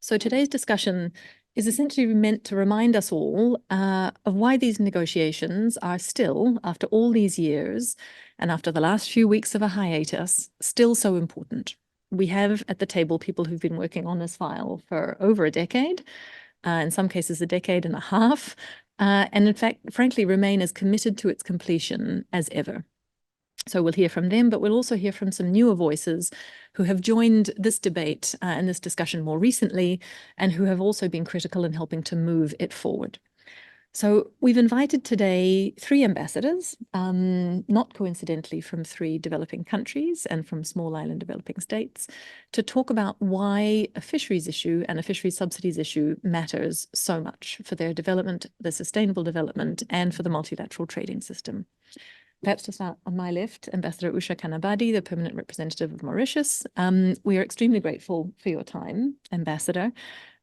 So today's discussion is essentially meant to remind us all of why these negotiations are still, after all these years, and after the last few weeks of a hiatus, still so important. We have at the table people who've been working on this file for over a decade, in some cases a decade and a half, and in fact, frankly, remain as committed to its completion as ever. So we'll hear from them, but we'll also hear from some newer voices who have joined this debate and this discussion more recently, and who have also been critical in helping to move it forward. So we've invited today 3 ambassadors, not coincidentally from 3 developing countries and from small island developing states, to talk about why a fisheries issue and a fisheries subsidies issue matters so much for their development, their sustainable development, and for the multilateral trading system. Perhaps to start on my left, Ambassador Usha Kanabadi, the permanent representative of Mauritius. We are extremely grateful for your time, Ambassador.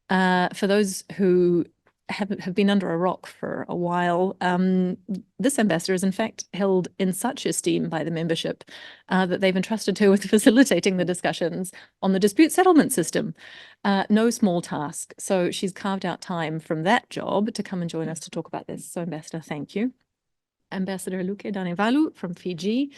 For those who have been under a rock for a while, this ambassador is in fact held in such esteem by the membership that they've entrusted her with facilitating the discussions on the dispute settlement system. No small task. So she's carved out time from that job to come and join us to talk about this. So Ambassador, thank you. Ambassador Luke Danevalu from Fiji.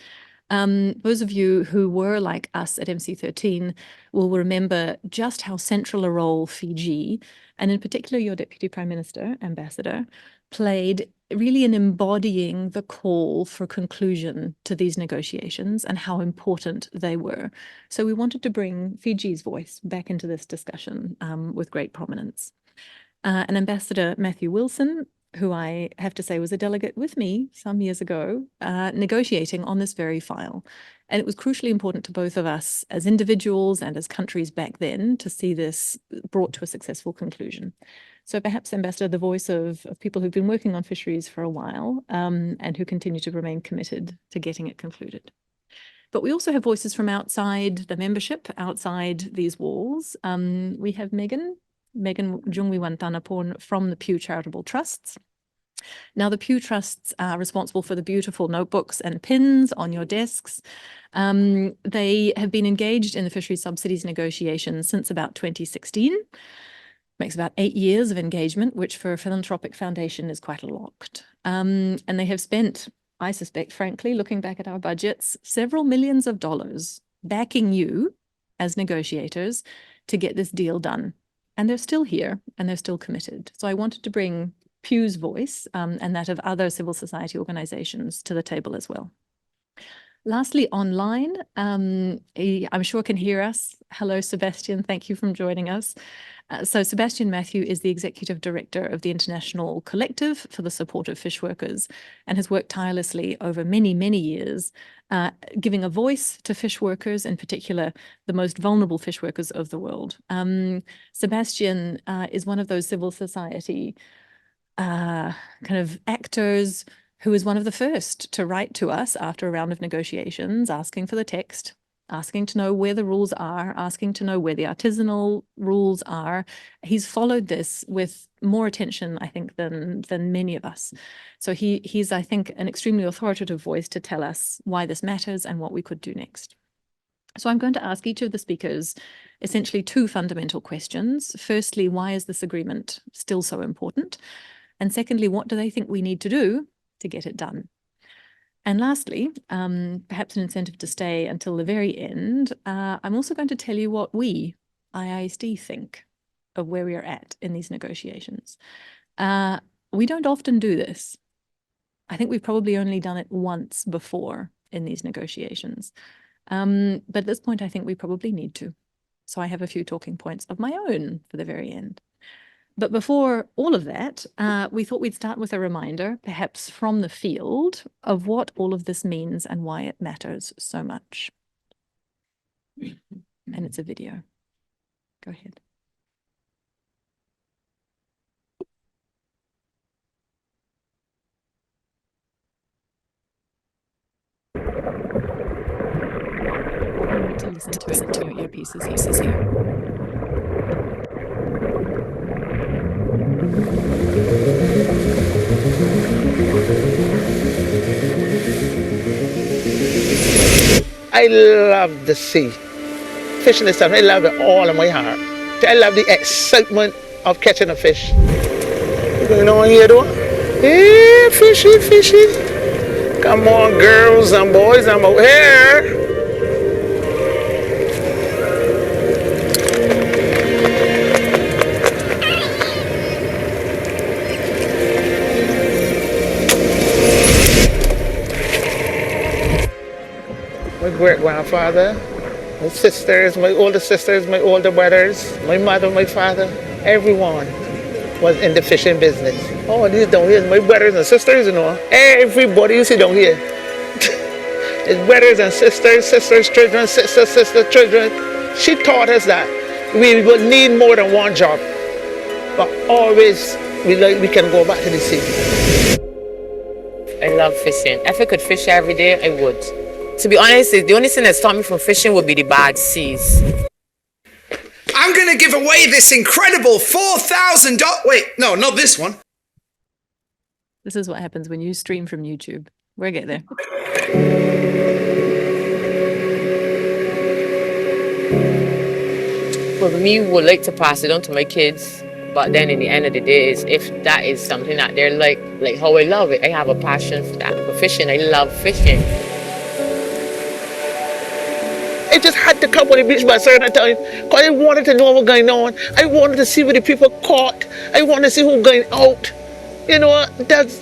Those of you who were like us at MC13 will remember just how central a role Fiji, and in particular your Deputy Prime Minister, Ambassador, played really in embodying the call for conclusion to these negotiations and how important they were. So we wanted to bring Fiji's voice back into this discussion with great prominence. And Ambassador Matthew Wilson, who I have to say was a delegate with me some years ago, negotiating on this very file. And it was crucially important to both of us as individuals and as countries back then to see this brought to a successful conclusion. So perhaps, Ambassador, the voice of people who've been working on fisheries for a while and who continue to remain committed to getting it concluded. But we also have voices from outside the membership, outside these walls. We have Megan Jungwiwantanapon from the Pew Charitable Trusts. Now, the Pew Trusts are responsible for the beautiful notebooks and pins on your desks. They have been engaged in the fisheries subsidies negotiations since about 2016. Makes about 8 years of engagement, which for a philanthropic foundation is quite a lot. And they have spent, I suspect, frankly, looking back at our budgets, several millions of dollars backing you as negotiators to get this deal done. And they're still here and they're still committed. So I wanted to bring Pew's voice and that of other civil society organizations to the table as well. Lastly, online, I'm sure can hear us. Hello, Sebastian. Thank you for joining us. So Sebastian Matthew is the Executive Director of the International Collective for the Support of Fish Workers and has worked tirelessly over many, many years, giving a voice to fish workers, in particular, the most vulnerable fish workers of the world. Sebastian is one of those civil society kind of actors who is one of the first to write to us after a round of negotiations, asking for the text, asking to know where the rules are, asking to know where the artisanal rules are. He's followed this with more attention, I think, than many of us. So he's, I think, an extremely authoritative voice to tell us why this matters and what we could do next. So I'm going to ask each of the speakers essentially 2 fundamental questions. Firstly, why is this agreement still so important? And secondly, what do they think we need to do to get it done? And lastly, perhaps an incentive to stay until the very end, I'm also going to tell you what we, IISD, think of where we are at in these negotiations. We don't often do this. I think we've probably only done it once before in these negotiations. But at this point, I think we probably need to. So I have a few talking points of my own for the very end. But before all of that, we thought we'd start with a reminder, perhaps from the field, of what all of this means and why it matters so much. And it's a video. Go ahead. To listen to your earpieces here. I love the sea. Fishing is something I love with all of my heart. I love the excitement of catching a fish. What's going on here though? Hey, fishy, fishy. Come on, girls and boys, I'm out here. My great-grandfather, my sisters, my older sisters, my older brothers, my mother, my father, everyone was in the fishing business. Oh, these down here, my brothers and sisters, you know. Everybody you see down here. His brothers and sisters, sisters' children, sisters' children. She taught us that we would need more than one job. But always we can go back to the sea. I love fishing. If I could fish every day, I would. To be honest, the only thing that stopped me from fishing would be the bad seas. I'm going to give away this incredible $4,000. Wait, no, not this one. This is what happens when you stream from YouTube. We'll get there. For me, would like to pass it on to my kids. But then in the end of the day, if that is something that they're like how I love it, I have a passion for that. For fishing, I love fishing. I just had to come on the beach by a certain time because I wanted to know what was going on. I wanted to see what the people caught. I wanted to see who's going out. You know, this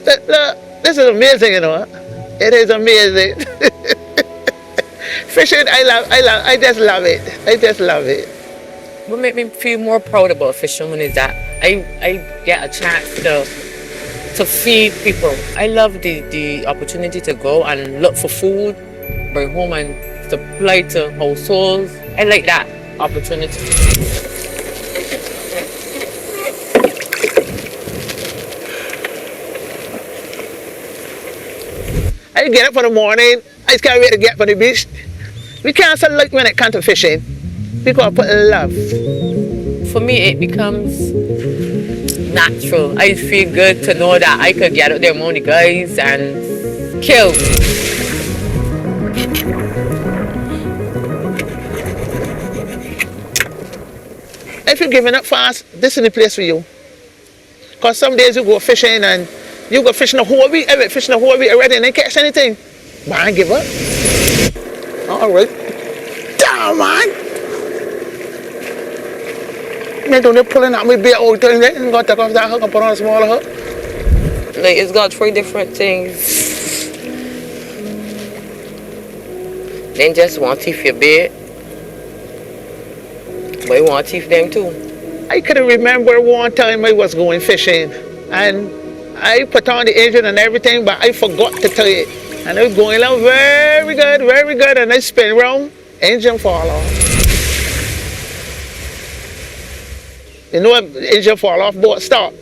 is amazing, you know. It is amazing. Fishing, I just love it. I just love it. What made me feel more proud about fishing is that I get a chance to feed people. I love the opportunity to go and look for food, bring home and supply to households. I like that opportunity. I get up in the morning, I can't wait to get from the beach. We can't select when it comes to fishing. Because I put love. For me, it becomes natural. I feel good to know that I could get out there among the guys and kill. If you're giving up fast, this is the place for you. Because some days you go fishing and you go fishing the whole week, fishing the whole week already and then catch anything. But I give up. All right. Damn, man. Man, don't they pulling out my bait all the time, right? I'm going to take off that hook and put on a smaller hook. Like, it's got 3 different things. Then just want to teeth your bait. But you want to teeth them too. I can remember one time I was going fishing and I put on the engine and everything, but I forgot to tie it. And I was going along very good, and I spin around, engine fall off. You know what, engine fall off, boat stop.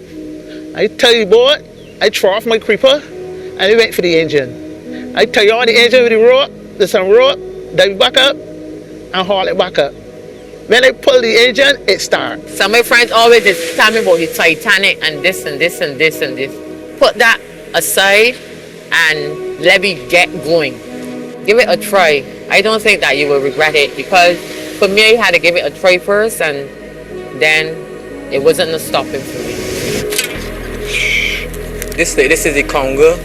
I tie the boat, I throw off my creeper, and I went for the engine. I tie on the engine with the rope, there's some rope, dive back up, and haul it back up. When I pull the engine, it starts. Some of my friends always just tell me about the Titanic and this and this and this and this. Put that aside and let me get going. Give it a try. I don't think that you will regret it because for me, I had to give it a try first and then it wasn't a stopping for me. This is the conga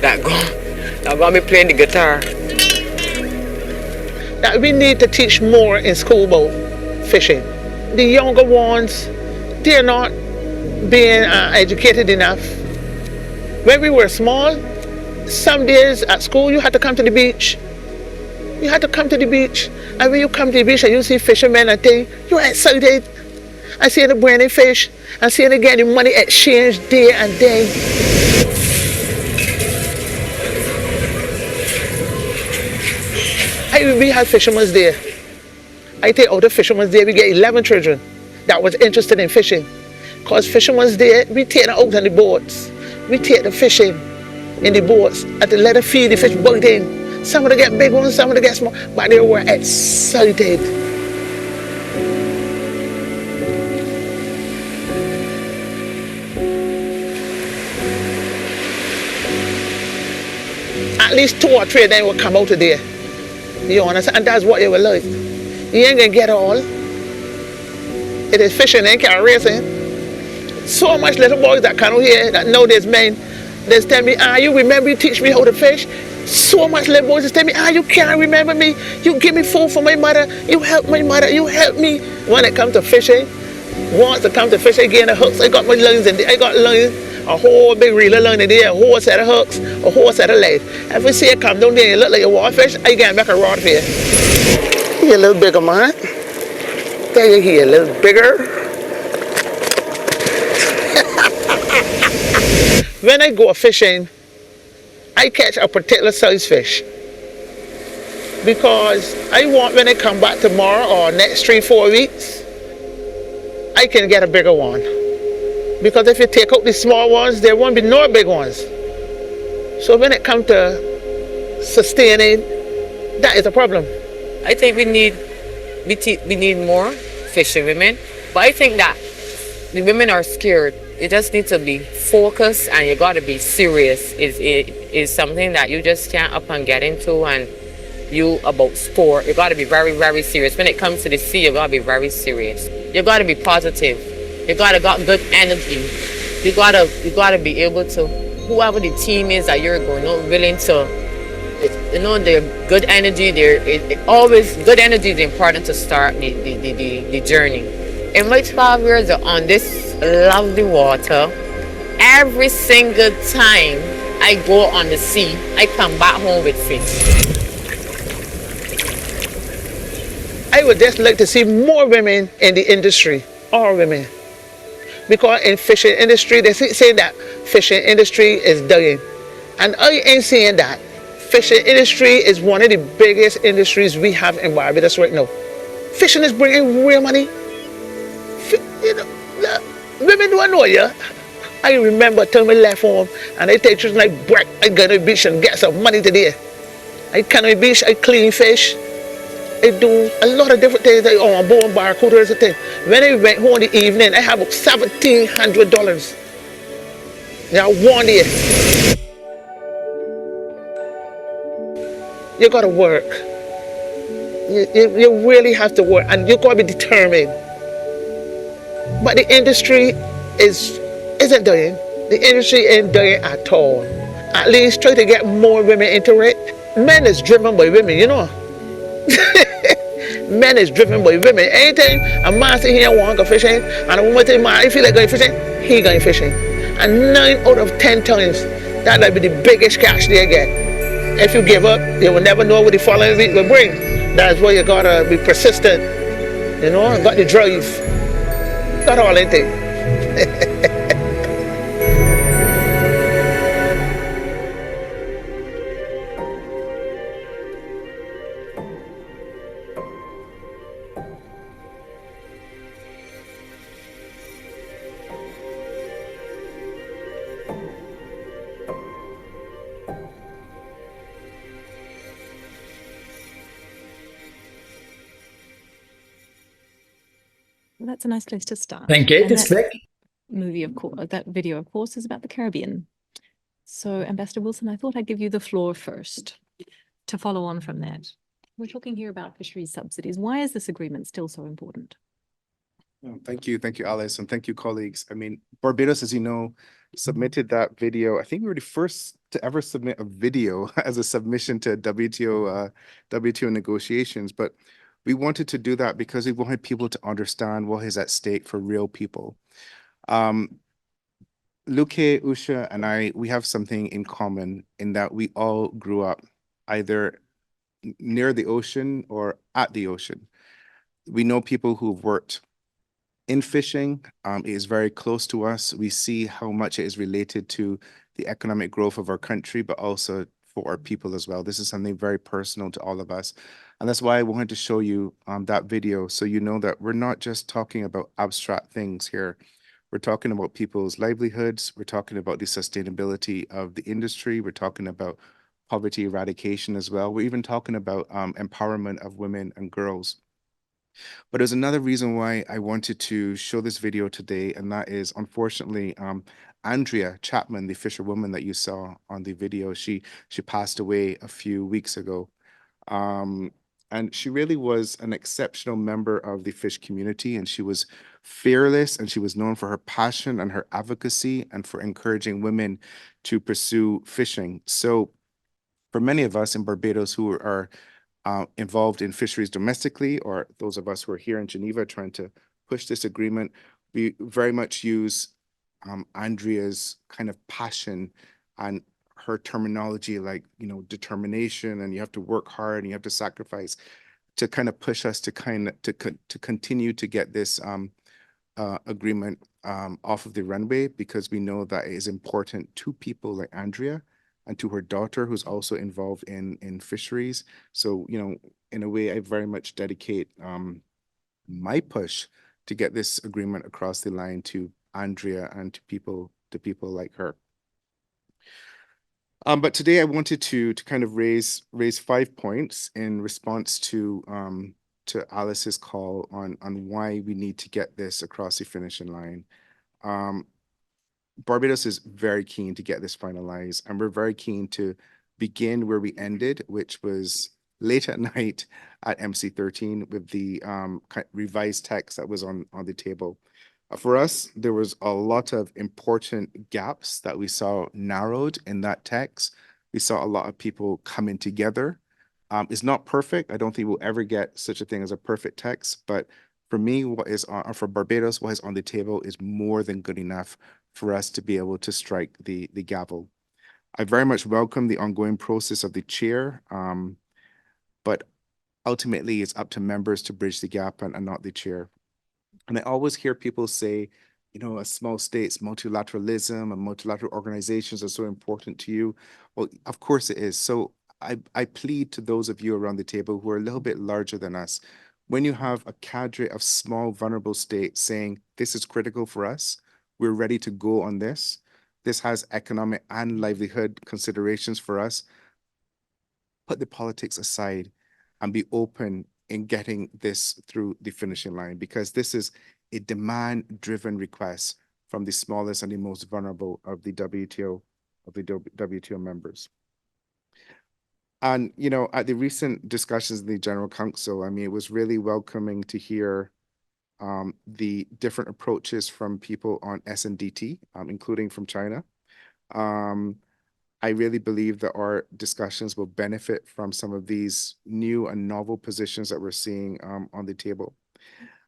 that got me playing the guitar. That we need to teach more in school about fishing. The younger ones, they're not being educated enough. When we were small, some days at school you had to come to the beach. You had to come to the beach. And when you come to the beach and you see fishermen and things, you're excited. I see them bringing fish. I see them getting money exchange day and day. We had Fisherman's Day. I take out the Fisherman's Day, we get 11 children that was interested in fishing. Because Fisherman's Day, we take them out on the boats. We take the fishing in the boats and to let them feed the fish bugged in. Some of them get big ones, some of them get small, but they were excited. At least 2 or 3 of them will come out of there. You understand? And that's what it will like. You ain't gonna get all. It's It is fishing and car racing. So much little boys that come out here that know there's men. They tell me, you remember you teach me how to fish? So much little boys just tell me, you can't remember me. You give me food for my mother. You help my mother. You help me. When it comes to fishing, once it comes to fishing again, the hooks, I got my lines in there. I got lines, a whole big reel of line in there, a whole set of hooks, a whole set of legs. If you see it come down there and you look like a waterfish, I get back a rod for you. You're a little bigger, man. There you here, a little bigger. When I go fishing, I catch a particular size fish because I want when I come back tomorrow or next 3-4 weeks, I can get a bigger one. Because if you take out the small ones, there won't be no big ones. So when it comes to sustaining, that is a problem. I think we need more fishing women, but I think that the women are scared. You just need to be focused and you got to be serious. Is something that you just can't up and get into, and you about sport. You got to be very, very serious. When it comes to the sea, you got to be very serious. You got to be positive. You got good energy. You got to be able to, whoever the team is that you're going, willing to, the good energy there. Always good energy is important to start the journey. In my 12 years on this lovely water, every single time I go on the sea, I come back home with fish. I would just like to see more women in the industry, all women. Because in fishing industry, they say that fishing industry is dying. And I ain't saying that. Fishing industry is one of the biggest industries we have in Barbados right now. Fishing is bringing real money. Women don't know you. I remember till I left home and I take trips like break. I go to the beach and get some money today. I come to the beach, I clean fish. I do a lot of different things. I on board barcoders and things. When I went home in the evening, I have $1,700. Now one day. You gotta work. You really have to work and you gotta be determined. But the industry isn't dying. The industry ain't dying at all. At least try to get more women into it. Men is driven by women, you know. Men is driven by women. Anytime a man say he want to go fishing and a woman say, man, I feel like going fishing, he going fishing. And 9 out of 10 times, that will be the biggest catch they get. If you give up, you will never know what the following week will bring. That's why you gotta be persistent, you know, got the drive. Got all in thing. That's a nice place to start. Thank you. And This that movie, of course, that video, of course, is about the Caribbean. So, Ambassador Wilson, I thought I'd give you the floor first to follow on from that. We're talking here about fisheries subsidies. Why is this agreement still so important? Thank you, Alice, and thank you, colleagues. I mean, Barbados, as you know, submitted that video. I think we were the first to ever submit a video as a submission to WTO negotiations, but we wanted to do that because we wanted people to understand what is at stake for real people. Luke, Usha, and I, we have something in common in that we all grew up either near the ocean or at the ocean. We know people who've worked in fishing. It is very close to us. We see how much it is related to the economic growth of our country, but also for our people as well. This is something very personal to all of us. And that's why I wanted to show you that video, so you know that we're not just talking about abstract things here. We're talking about people's livelihoods. We're talking about the sustainability of the industry. We're talking about poverty eradication as well. We're even talking about empowerment of women and girls. But there's another reason why I wanted to show this video today, and that is, unfortunately, Andrea Chapman, the fisherwoman that you saw on the video, she passed away a few weeks ago. And she really was an exceptional member of the fish community, and she was fearless, and she was known for her passion and her advocacy and for encouraging women to pursue fishing. So for many of us in Barbados who are involved in fisheries domestically, or those of us who are here in Geneva trying to push this agreement, we very much use Andrea's kind of passion and her terminology, like, determination, and you have to work hard and you have to sacrifice to kind of push us to to continue to get this agreement off of the runway, because we know that it is important to people like Andrea and to her daughter, who's also involved in fisheries. So, in a way, I very much dedicate my push to get this agreement across the line to Andrea and to people like her. But today I wanted to kind of raise 5 points in response to Alice's call on why we need to get this across the finishing line. Barbados is very keen to get this finalized, and we're very keen to begin where we ended, which was late at night at MC13 with the revised text that was on the table. For us, there was a lot of important gaps that we saw narrowed in that text. We saw a lot of people coming together. It's not perfect. I don't think we'll ever get such a thing as a perfect text, but for me, for Barbados, what is on the table is more than good enough for us to be able to strike the gavel. I very much welcome the ongoing process of the chair, but ultimately it's up to members to bridge the gap and not the chair. And I always hear people say, as small states, multilateralism and multilateral organizations are so important to you. Well, of course it is. So I plead to those of you around the table who are a little bit larger than us. When you have a cadre of small, vulnerable states saying, this is critical for us, we're ready to go on this. This has economic and livelihood considerations for us. Put the politics aside and be open in getting this through the finishing line, because this is a demand-driven request from the smallest and the most vulnerable of the WTO members. And, at the recent discussions in the General Council, I mean, it was really welcoming to hear the different approaches from people on SNDT, including from China. I really believe that our discussions will benefit from some of these new and novel positions that we're seeing on the table.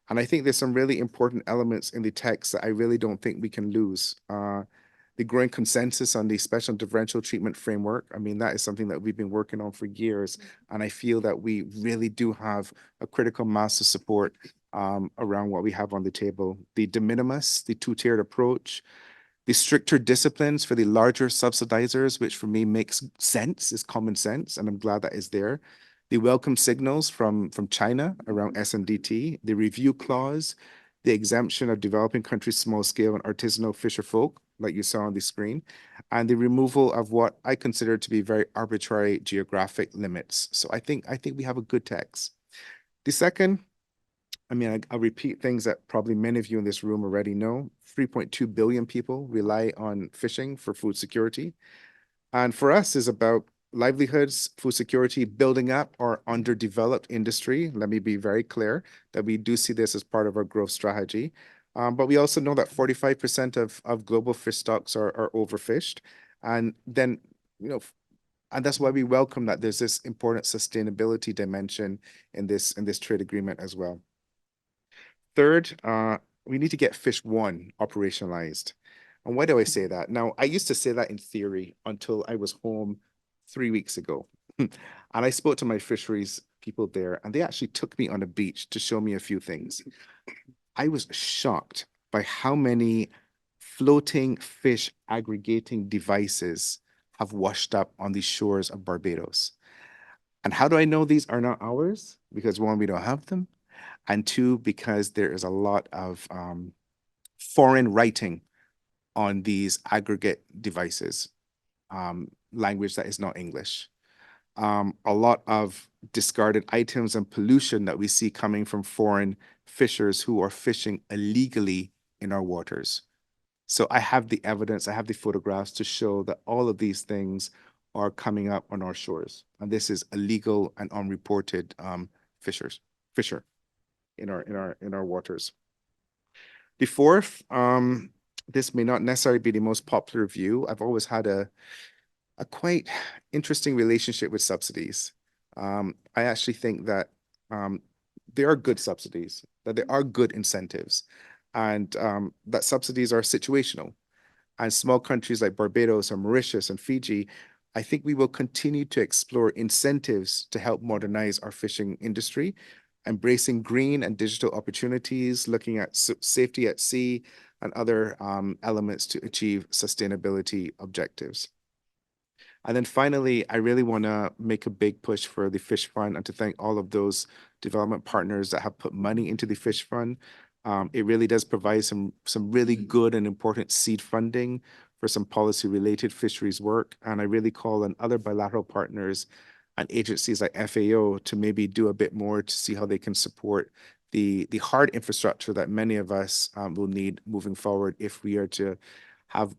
And I think there's some really important elements in the text that I really don't think we can lose. The growing consensus on the special differential treatment framework, I mean, that is something that we've been working on for years. And I feel that we really do have a critical mass of support around what we have on the table. The de minimis, the two-tiered approach, the stricter disciplines for the larger subsidizers, which for me makes sense, is common sense, and I'm glad that is there. The welcome signals from China around SNDT, the review clause, the exemption of developing countries' small-scale and artisanal fisher folk, like you saw on the screen, and the removal of what I consider to be very arbitrary geographic limits. So I think we have a good text. The second, I mean, I'll repeat things that probably many of you in this room already know. 3.2 billion people rely on fishing for food security. And for us is about livelihoods, food security, building up our underdeveloped industry. Let me be very clear that we do see this as part of our growth strategy. But we also know that 45% of global fish stocks are overfished. And then, and that's why we welcome that there's this important sustainability dimension in this trade agreement as well. Third, we need to get Fish One operationalized. And why do I say that? Now, I used to say that in theory until I was home 3 weeks ago. And I spoke to my fisheries people there, and they actually took me on a beach to show me a few things. I was shocked by how many floating fish aggregating devices have washed up on the shores of Barbados. And how do I know these are not ours? Because one, we don't have them. And two, because there is a lot of foreign writing on these aggregate devices, language that is not English. A lot of discarded items and pollution that we see coming from foreign fishers who are fishing illegally in our waters. So I have the evidence, I have the photographs to show that all of these things are coming up on our shores. And this is illegal and unreported fisher in our waters. The fourth, this may not necessarily be the most popular view. I've always had a quite interesting relationship with subsidies. I actually think that there are good subsidies, that there are good incentives, and that subsidies are situational. And small countries like Barbados or Mauritius and Fiji, I think we will continue to explore incentives to help modernize our fishing industry, embracing green and digital opportunities, looking at safety at sea and other elements to achieve sustainability objectives. And then finally, I really want to make a big push for the Fish Fund and to thank all of those development partners that have put money into the Fish Fund. It really does provide some really good and important seed funding for some policy-related fisheries work. And I really call on other bilateral partners and agencies like FAO to maybe do a bit more to see how they can support the hard infrastructure that many of us will need moving forward if we are to have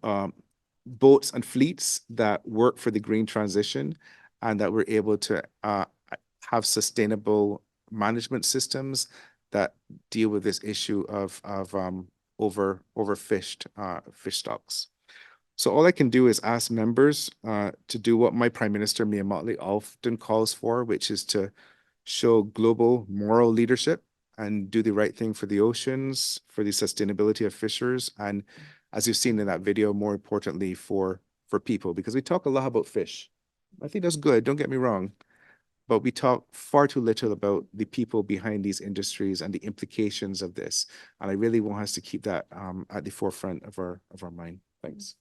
boats and fleets that work for the green transition and that we're able to have sustainable management systems that deal with this issue of overfished fish stocks. So all I can do is ask members to do what my Prime Minister Mia Mottley often calls for, which is to show global moral leadership and do the right thing for the oceans, for the sustainability of fishers, and as you've seen in that video, more importantly for people, because we talk a lot about fish. I think that's good, don't get me wrong, but we talk far too little about the people behind these industries and the implications of this. And I really want us to keep that at the forefront of our mind. Thanks.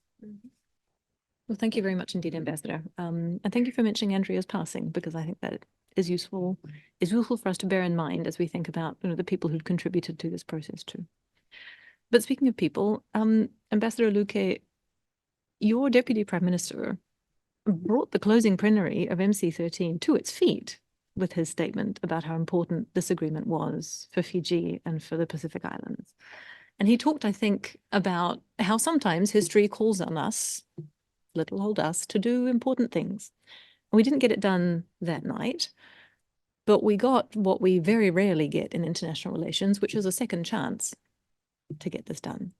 Well, thank you very much indeed, Ambassador. And thank you for mentioning Andrea's passing, because I think that is useful for us to bear in mind as we think about the people who've contributed to this process too. But speaking of people, Ambassador Luque, your Deputy Prime Minister brought the closing plenary of MC13 to its feet with his statement about how important this agreement was for Fiji and for the Pacific Islands. And he talked, I think, about how sometimes history calls on us, little old us, to do important things. And we didn't get it done that night, but we got what we very rarely get in international relations, which is a second chance to get this done.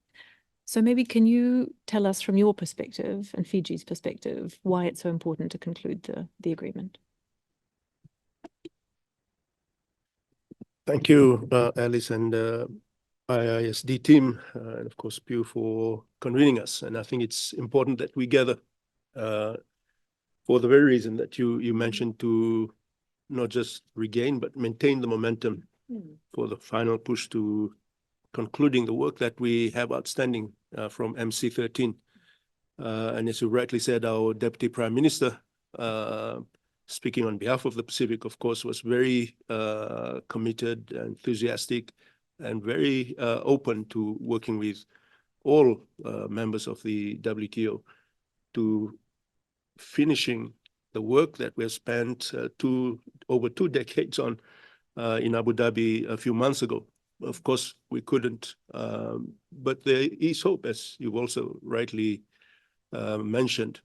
So maybe can you tell us from your perspective and Fiji's perspective why it's so important to conclude the agreement? Thank you, Alice, and IISD team, and of course, Pew, for convening us. And I think it's important that we gather for the very reason that you mentioned, to not just regain, but maintain the momentum for the final push to concluding the work that we have outstanding from MC13. And as you rightly said, our Deputy Prime Minister, speaking on behalf of the Pacific, of course, was very committed, enthusiastic, and very open to working with all members of the WTO to finishing the work that we have spent over 2 decades on in Abu Dhabi a few months ago. Of course, we couldn't, but there is hope, as you've also rightly mentioned,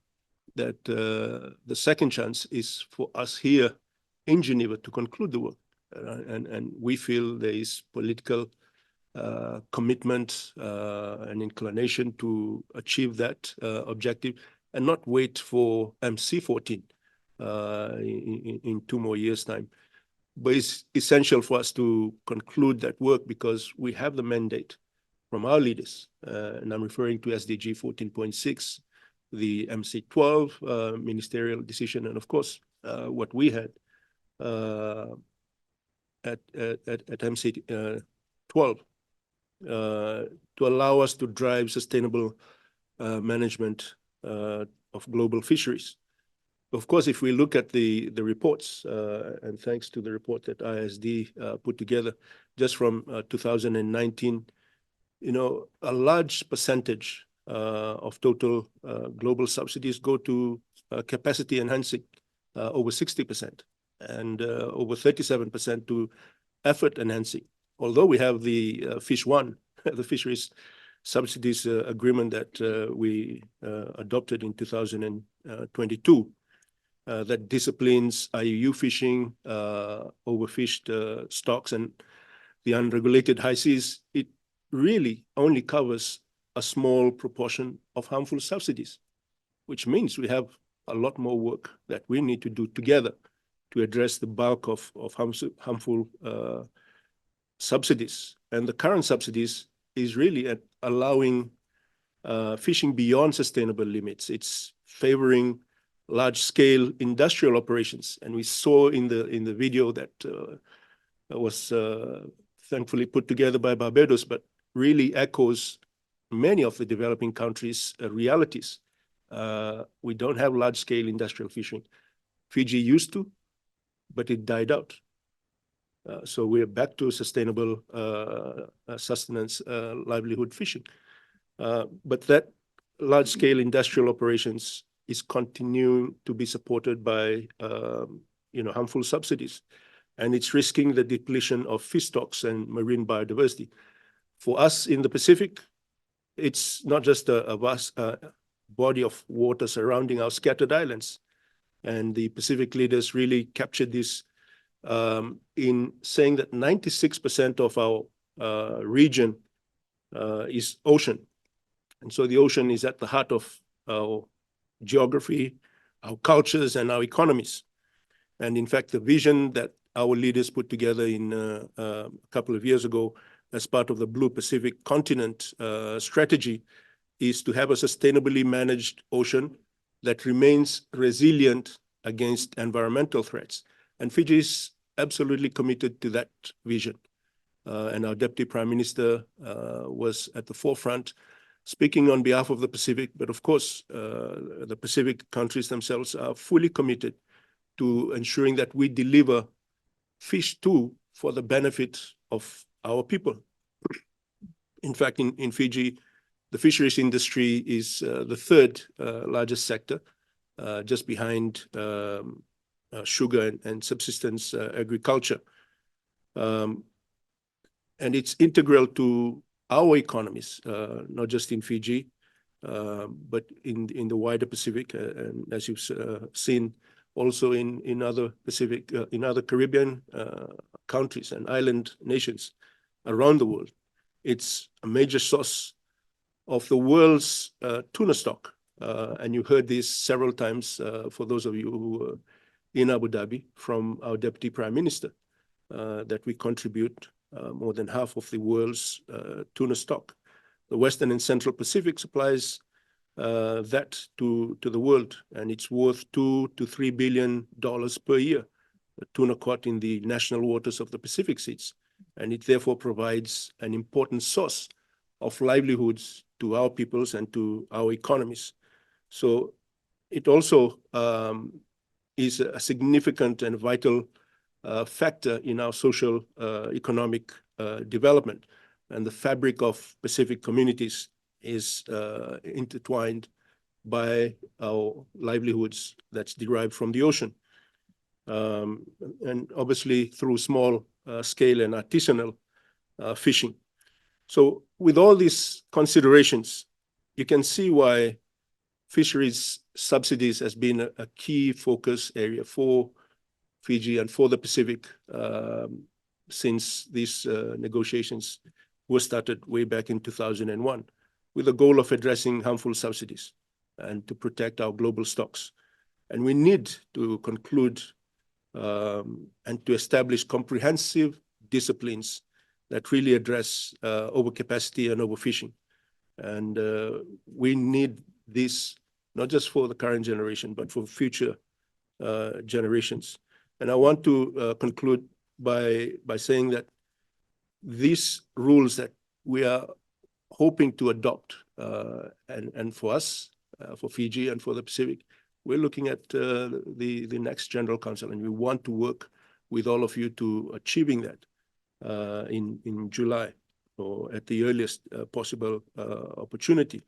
that the second chance is for us here in Geneva to conclude the work. And we feel there is political commitment and inclination to achieve that objective and not wait for MC14 in 2 more years' time. But it's essential for us to conclude that work because we have the mandate from our leaders, and I'm referring to SDG 14.6, the MC12 ministerial decision, and of course, what we had at MC12 to allow us to drive sustainable management of global fisheries. Of course, if we look at the reports, and thanks to the report that ISD put together, just from 2019, a large percentage of total global subsidies go to capacity enhancing, over 60%, and over 37% to effort enhancing. Although we have the Fish One, the Fisheries Subsidies agreement that we adopted in 2022, that disciplines IUU fishing, overfished stocks, and the unregulated high seas, it really only covers a small proportion of harmful subsidies, which means we have a lot more work that we need to do together to address the bulk of harmful subsidies. And the current subsidies is really at allowing fishing beyond sustainable limits. It's favoring large-scale industrial operations, and we saw in the video that was thankfully put together by Barbados, but really echoes many of the developing countries' realities. We don't have large-scale industrial fishing. Fiji used to, but it died out. So we're back to sustainable sustenance livelihood fishing. But that large-scale industrial operations is continuing to be supported by harmful subsidies, and it's risking the depletion of fish stocks and marine biodiversity. For us in the Pacific, it's not just a vast body of water surrounding our scattered islands, and the Pacific leaders really captured this in saying that 96% of our region is ocean. And so the ocean is at the heart of our geography, our cultures, and our economies. And in fact, the vision that our leaders put together in a couple of years ago as part of the Blue Pacific Continent strategy is to have a sustainably managed ocean that remains resilient against environmental threats. And Fiji is absolutely committed to that vision. And our Deputy Prime Minister was at the forefront, speaking on behalf of the Pacific, but of course, the Pacific countries themselves are fully committed to ensuring that we deliver fish too for the benefit of our people. In fact, in Fiji, the fisheries industry is the third largest sector, just behind sugar and subsistence agriculture. And it's integral to our economies, not just in Fiji, but in the wider Pacific, and as you've seen, also in other Pacific, in other Caribbean countries and island nations around the world. It's a major source of the world's tuna stock, and you heard this several times for those of you who were in Abu Dhabi from our Deputy Prime Minister, that we contribute more than half of the world's tuna stock. The Western and Central Pacific supplies that to the world, and it's worth $2 to $3 billion per year, the tuna caught in the national waters of the Pacific Seas. And it therefore provides an important source of livelihoods to our peoples and to our economies. So it also is a significant and vital factor in our social economic development. And the fabric of Pacific communities is intertwined by our livelihoods that's derived from the ocean. And obviously through small scale and artisanal fishing. So with all these considerations, you can see why fisheries subsidies has been a key focus area for Fiji and for the Pacific since these negotiations were started way back in 2001, with the goal of addressing harmful subsidies and to protect our global stocks. And we need to conclude and to establish comprehensive disciplines that really address overcapacity and overfishing. And we need this not just for the current generation, but for future generations. And I want to conclude by saying that these rules that we are hoping to adopt, and for us, for Fiji and for the Pacific, we're looking at the next General Council, and we want to work with all of you to achieving that in July or at the earliest possible opportunity,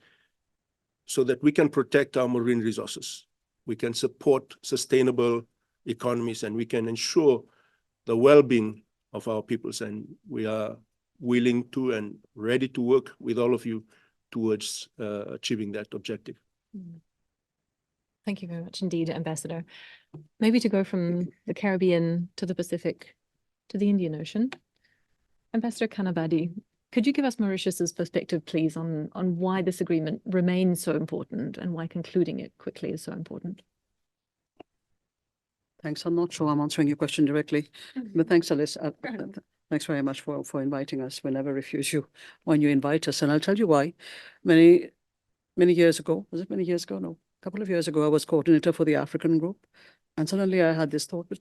so that we can protect our marine resources, we can support sustainable economies, and we can ensure the well-being of our peoples. And we are willing to and ready to work with all of you towards achieving that objective. Thank you very much indeed, Ambassador. Maybe to go from the Caribbean to the Pacific to the Indian Ocean. Ambassador Kanabadi, could you give us Mauritius's perspective, please, on why this agreement remains so important and why concluding it quickly is so important? Thanks. I'm not sure I'm answering your question directly, but thanks, Alice. Thanks very much for inviting us. We never refuse you when you invite us. And I'll tell you why. Many years ago, was it many years ago? No, a couple of years ago, I was coordinator for the African group. And suddenly I had this thought, but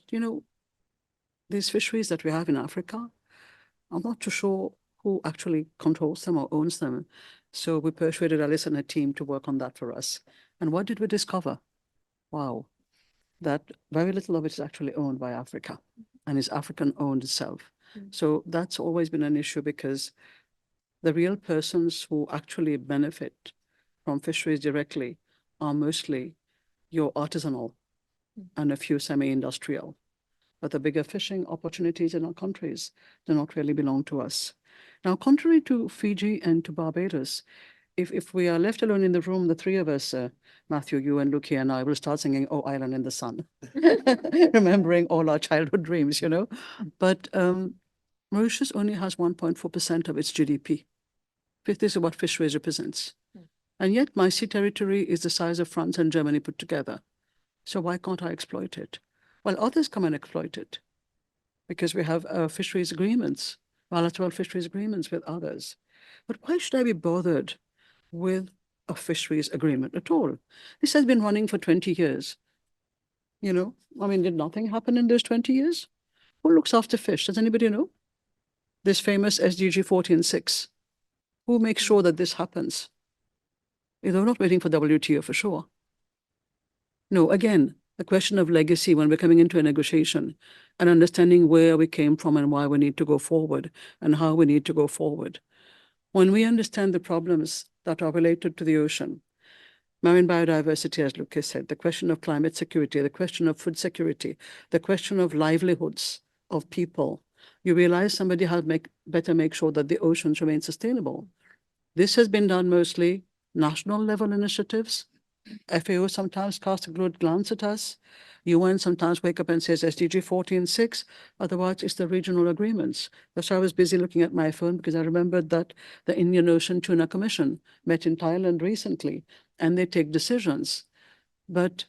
these fisheries that we have in Africa, I'm not too sure who actually controls them or owns them. So we persuaded Alice and her team to work on that for us. And what did we discover? Wow, that very little of it is actually owned by Africa and is African owned itself. So that's always been an issue because the real persons who actually benefit from fisheries directly are mostly your artisanal and a few semi-industrial. But the bigger fishing opportunities in our countries do not really belong to us. Now, contrary to Fiji and to Barbados, if we are left alone in the room, the three of us, Matthew, you and Luki and I, will start singing "Oh Island in the Sun," remembering all our childhood dreams, But Mauritius only has 1.4% of its GDP. This is what fisheries represents. And yet my sea territory is the size of France and Germany put together. So why can't I exploit it? Well, others come and exploit it because we have fisheries agreements, bilateral fisheries agreements with others. But why should I be bothered with a fisheries agreement at all? This has been running for 20 years. Did nothing happen in those 20 years? Who looks after fish? Does anybody know? This famous SDG 14.6. Who makes sure that this happens? They're not waiting for WTO for sure. No, again, the question of legacy when we're coming into a negotiation and understanding where we came from and why we need to go forward and how we need to go forward. When we understand the problems that are related to the ocean, marine biodiversity, as Lucas said, the question of climate security, the question of food security, the question of livelihoods of people, you realize somebody has better make sure that the oceans remain sustainable. This has been done mostly national level initiatives. FAO sometimes casts a good glance at us. UN sometimes wake up and says SDG 14.6. Otherwise, it's the regional agreements. That's why I was busy looking at my phone because I remembered that the Indian Ocean Tuna Commission met in Thailand recently, and they take decisions. But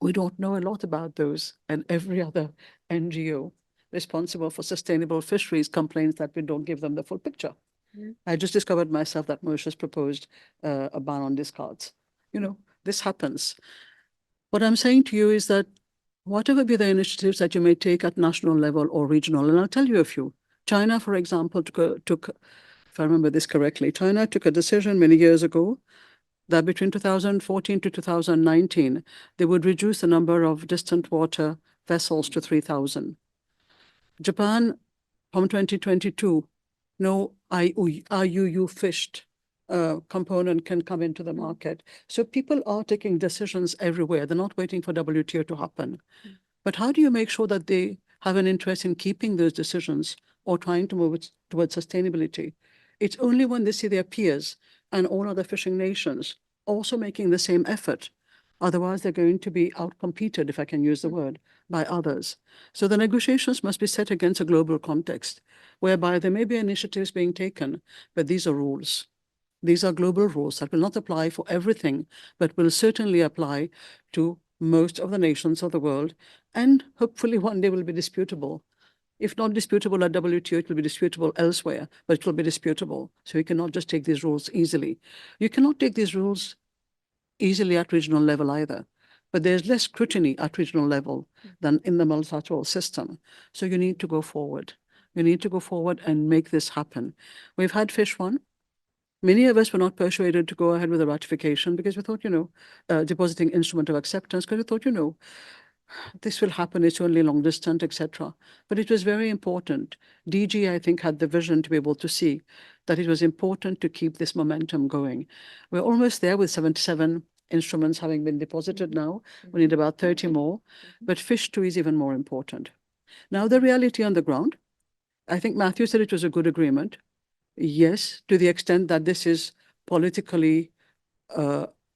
we don't know a lot about those, and every other NGO responsible for sustainable fisheries complains that we don't give them the full picture. I just discovered myself that Mauritius proposed a ban on discards. This happens. What I'm saying to you is that whatever be the initiatives that you may take at national level or regional, and I'll tell you a few. China, for example, took, if I remember this correctly, China took a decision many years ago that between 2014 to 2019, they would reduce the number of distant water vessels to 3,000. Japan, from 2022, no IUU fished component can come into the market. So people are taking decisions everywhere. They're not waiting for WTO to happen. But how do you make sure that they have an interest in keeping those decisions or trying to move towards sustainability? It's only when they see their peers and all other fishing nations also making the same effort. Otherwise, they're going to be outcompeted, if I can use the word, by others. So the negotiations must be set against a global context, whereby there may be initiatives being taken, but these are rules. These are global rules that will not apply for everything, but will certainly apply to most of the nations of the world, and hopefully one day will be disputable. If not disputable at WTO, it will be disputable elsewhere, but it will be disputable. So you cannot just take these rules easily. You cannot take these rules easily at regional level either. But there's less scrutiny at regional level than in the multilateral system. So you need to go forward. You need to go forward and make this happen. We've had Fish One. Many of us were not persuaded to go ahead with the ratification because we thought, depositing instrument of acceptance, because we thought, this will happen, it's only long distance, etc. But it was very important. DG, I think, had the vision to be able to see that it was important to keep this momentum going. We're almost there with 77 instruments having been deposited now. We need about 30 more, but Fish 2 is even more important. Now, the reality on the ground, I think Matthew said it was a good agreement. Yes, to the extent that this is politically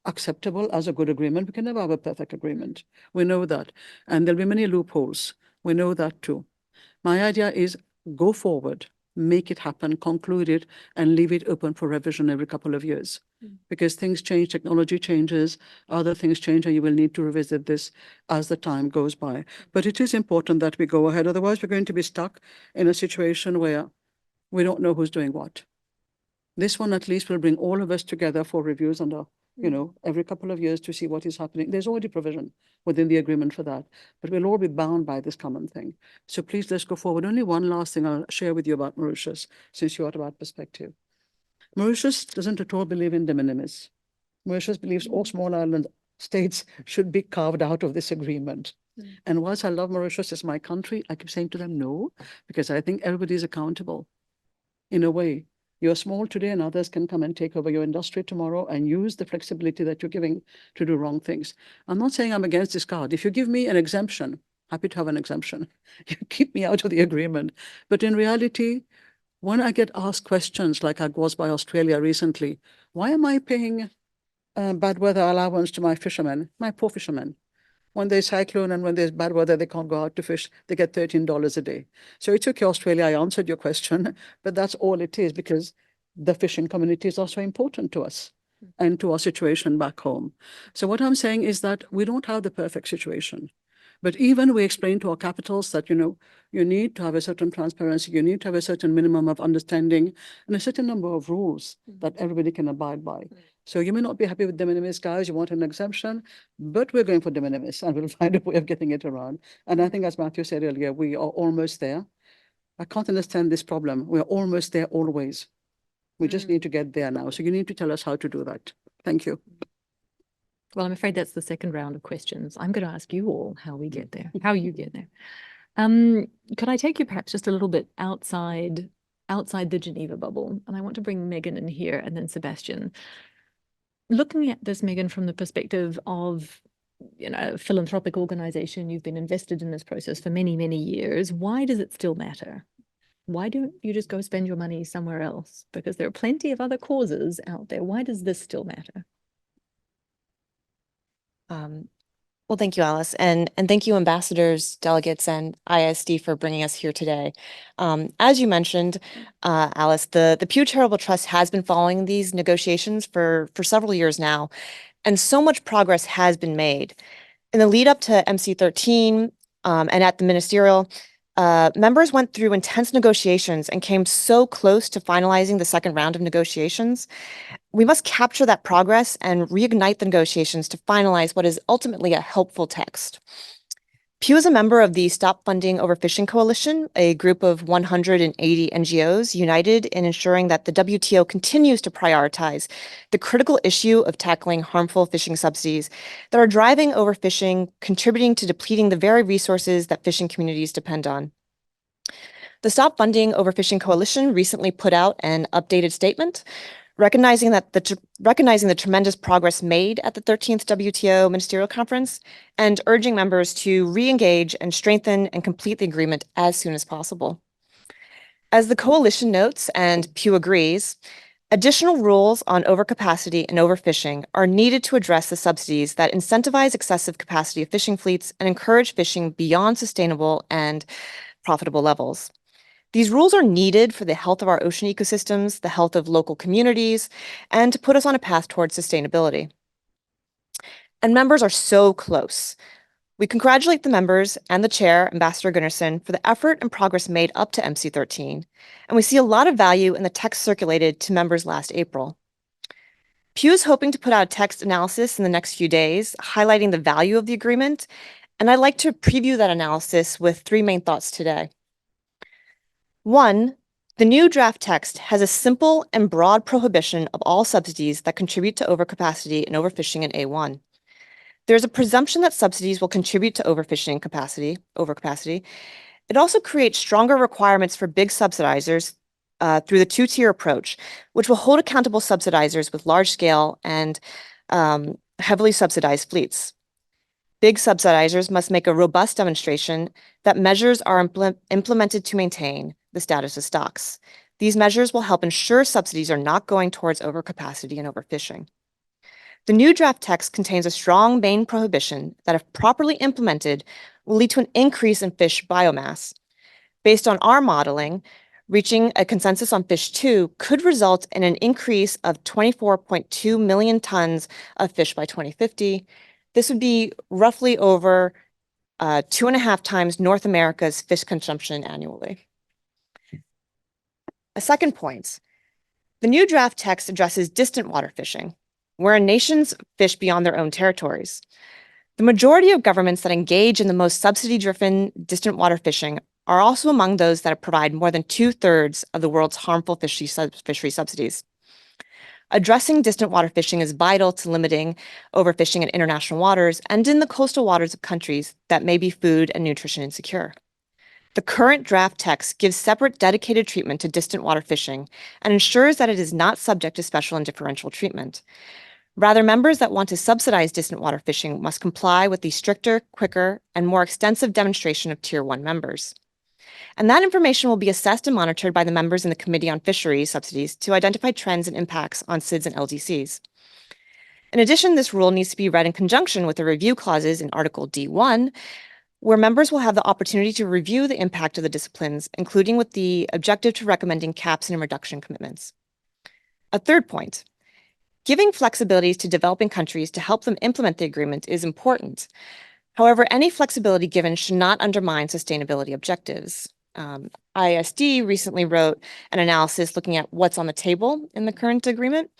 acceptable as a good agreement. We can never have a perfect agreement. We know that. And there'll be many loopholes. We know that too. My idea is go forward, make it happen, conclude it, and leave it open for revision every couple of years. Because things change, technology changes, other things change, and you will need to revisit this as the time goes by. But it is important that we go ahead. Otherwise, we're going to be stuck in a situation where we don't know who's doing what. This one at least will bring all of us together for reviews under, every couple of years to see what is happening. There's already provision within the agreement for that, but we'll all be bound by this common thing. So please, let's go forward. Only one last thing I'll share with you about Mauritius, since you are about perspective. Mauritius doesn't at all believe in de minimis. Mauritius believes all small island states should be carved out of this agreement. And whilst I love Mauritius as my country, I keep saying to them, no, because I think everybody is accountable in a way. You're small today and others can come and take over your industry tomorrow and use the flexibility that you're giving to do wrong things. I'm not saying I'm against this card. If you give me an exemption, happy to have an exemption. You keep me out of the agreement. But in reality, when I get asked questions like I was by Australia recently, why am I paying bad weather allowance to my fishermen, my poor fishermen? When there's cyclone and when there's bad weather, they can't go out to fish. They get $13 a day. So it's okay, Australia, I answered your question, but that's all it is because the fishing communities are so important to us and to our situation back home. So what I'm saying is that we don't have the perfect situation. But even we explain to our capitals that, you need to have a certain transparency, you need to have a certain minimum of understanding and a certain number of rules that everybody can abide by. So you may not be happy with de minimis, guys, you want an exemption, but we're going for de minimis and we'll find a way of getting it around. And I think as Matthew said earlier, we are almost there. I can't understand this problem. We're almost there always. We just need to get there now. So you need to tell us how to do that. Thank you. Well, I'm afraid that's the second round of questions. I'm going to ask you all how we get there, how you get there. Could I take you perhaps just a little bit outside the Geneva bubble? And I want to bring Megan in here and then Sebastian. Looking at this, Megan, from the perspective of a philanthropic organization, you've been invested in this process for many, many years. Why does it still matter? Why don't you just go spend your money somewhere else? Because there are plenty of other causes out there. Why does this still matter? Well, thank you, Alice. And thank you, ambassadors, delegates, and ISD for bringing us here today. As you mentioned, Alice, the Pew Charitable Trust has been following these negotiations for several years now, and so much progress has been made. In the lead up to MC13 and at the ministerial, members went through intense negotiations and came so close to finalizing the second round of negotiations. We must capture that progress and reignite the negotiations to finalize what is ultimately a helpful text. Pew is a member of the Stop Funding Overfishing Coalition, a group of 180 NGOs united in ensuring that the WTO continues to prioritize the critical issue of tackling harmful fishing subsidies that are driving overfishing, contributing to depleting the very resources that fishing communities depend on. The Stop Funding Overfishing Coalition recently put out an updated statement recognizing the tremendous progress made at the 13th WTO Ministerial Conference and urging members to re-engage and strengthen and complete the agreement as soon as possible. As the coalition notes, and Pew agrees, additional rules on overcapacity and overfishing are needed to address the subsidies that incentivize excessive capacity of fishing fleets and encourage fishing beyond sustainable and profitable levels. These rules are needed for the health of our ocean ecosystems, the health of local communities, and to put us on a path towards sustainability. And members are so close. We congratulate the members and the chair, Ambassador Gunnarsson, for the effort and progress made up to MC13, and we see a lot of value in the text circulated to members last April. Pew is hoping to put out a text analysis in the next few days, highlighting the value of the agreement, and I'd like to preview that analysis with three main thoughts today. One, the new draft text has a simple and broad prohibition of all subsidies that contribute to overcapacity and overfishing in A1. There's a presumption that subsidies will contribute to overfishing overcapacity. It also creates stronger requirements for big subsidizers through the two-tier approach, which will hold accountable subsidizers with large-scale and heavily subsidized fleets. Big subsidizers must make a robust demonstration that measures are implemented to maintain the status of stocks. These measures will help ensure subsidies are not going towards overcapacity and overfishing. The new draft text contains a strong main prohibition that, if properly implemented, will lead to an increase in fish biomass. Based on our modeling, reaching a consensus on fish 2 could result in an increase of 24.2 million tons of fish by 2050. This would be roughly over 2.5 times North America's fish consumption annually. A second point, the new draft text addresses distant water fishing, where nations fish beyond their own territories. The majority of governments that engage in the most subsidy-driven distant water fishing are also among those that provide more than 2/3 of the world's harmful fishery subsidies. Addressing distant water fishing is vital to limiting overfishing in international waters and in the coastal waters of countries that may be food and nutrition insecure. The current draft text gives separate dedicated treatment to distant water fishing and ensures that it is not subject to special and differential treatment. Rather, members that want to subsidize distant water fishing must comply with the stricter, quicker, and more extensive demonstration of Tier 1 members. And that information will be assessed and monitored by the members in the Committee on Fisheries Subsidies to identify trends and impacts on SIDS and LDCs. In addition, this rule needs to be read in conjunction with the review clauses in Article D1, where members will have the opportunity to review the impact of the disciplines, including with the objective to recommending caps and reduction commitments. A third point, giving flexibilities to developing countries to help them implement the agreement is important. However, any flexibility given should not undermine sustainability objectives. ISD recently wrote an analysis looking at what's on the table in the current agreement.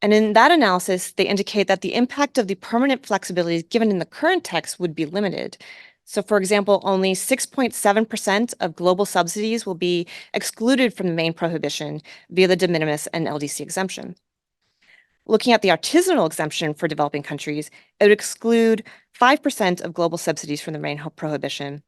And in that analysis, they indicate that the impact of the permanent flexibilities given in the current text would be limited. So, for example, only 6.7% of global subsidies will be excluded from the main prohibition via the de minimis and LDC exemption. Looking at the artisanal exemption for developing countries, it would exclude 5% of global subsidies from the main prohibition.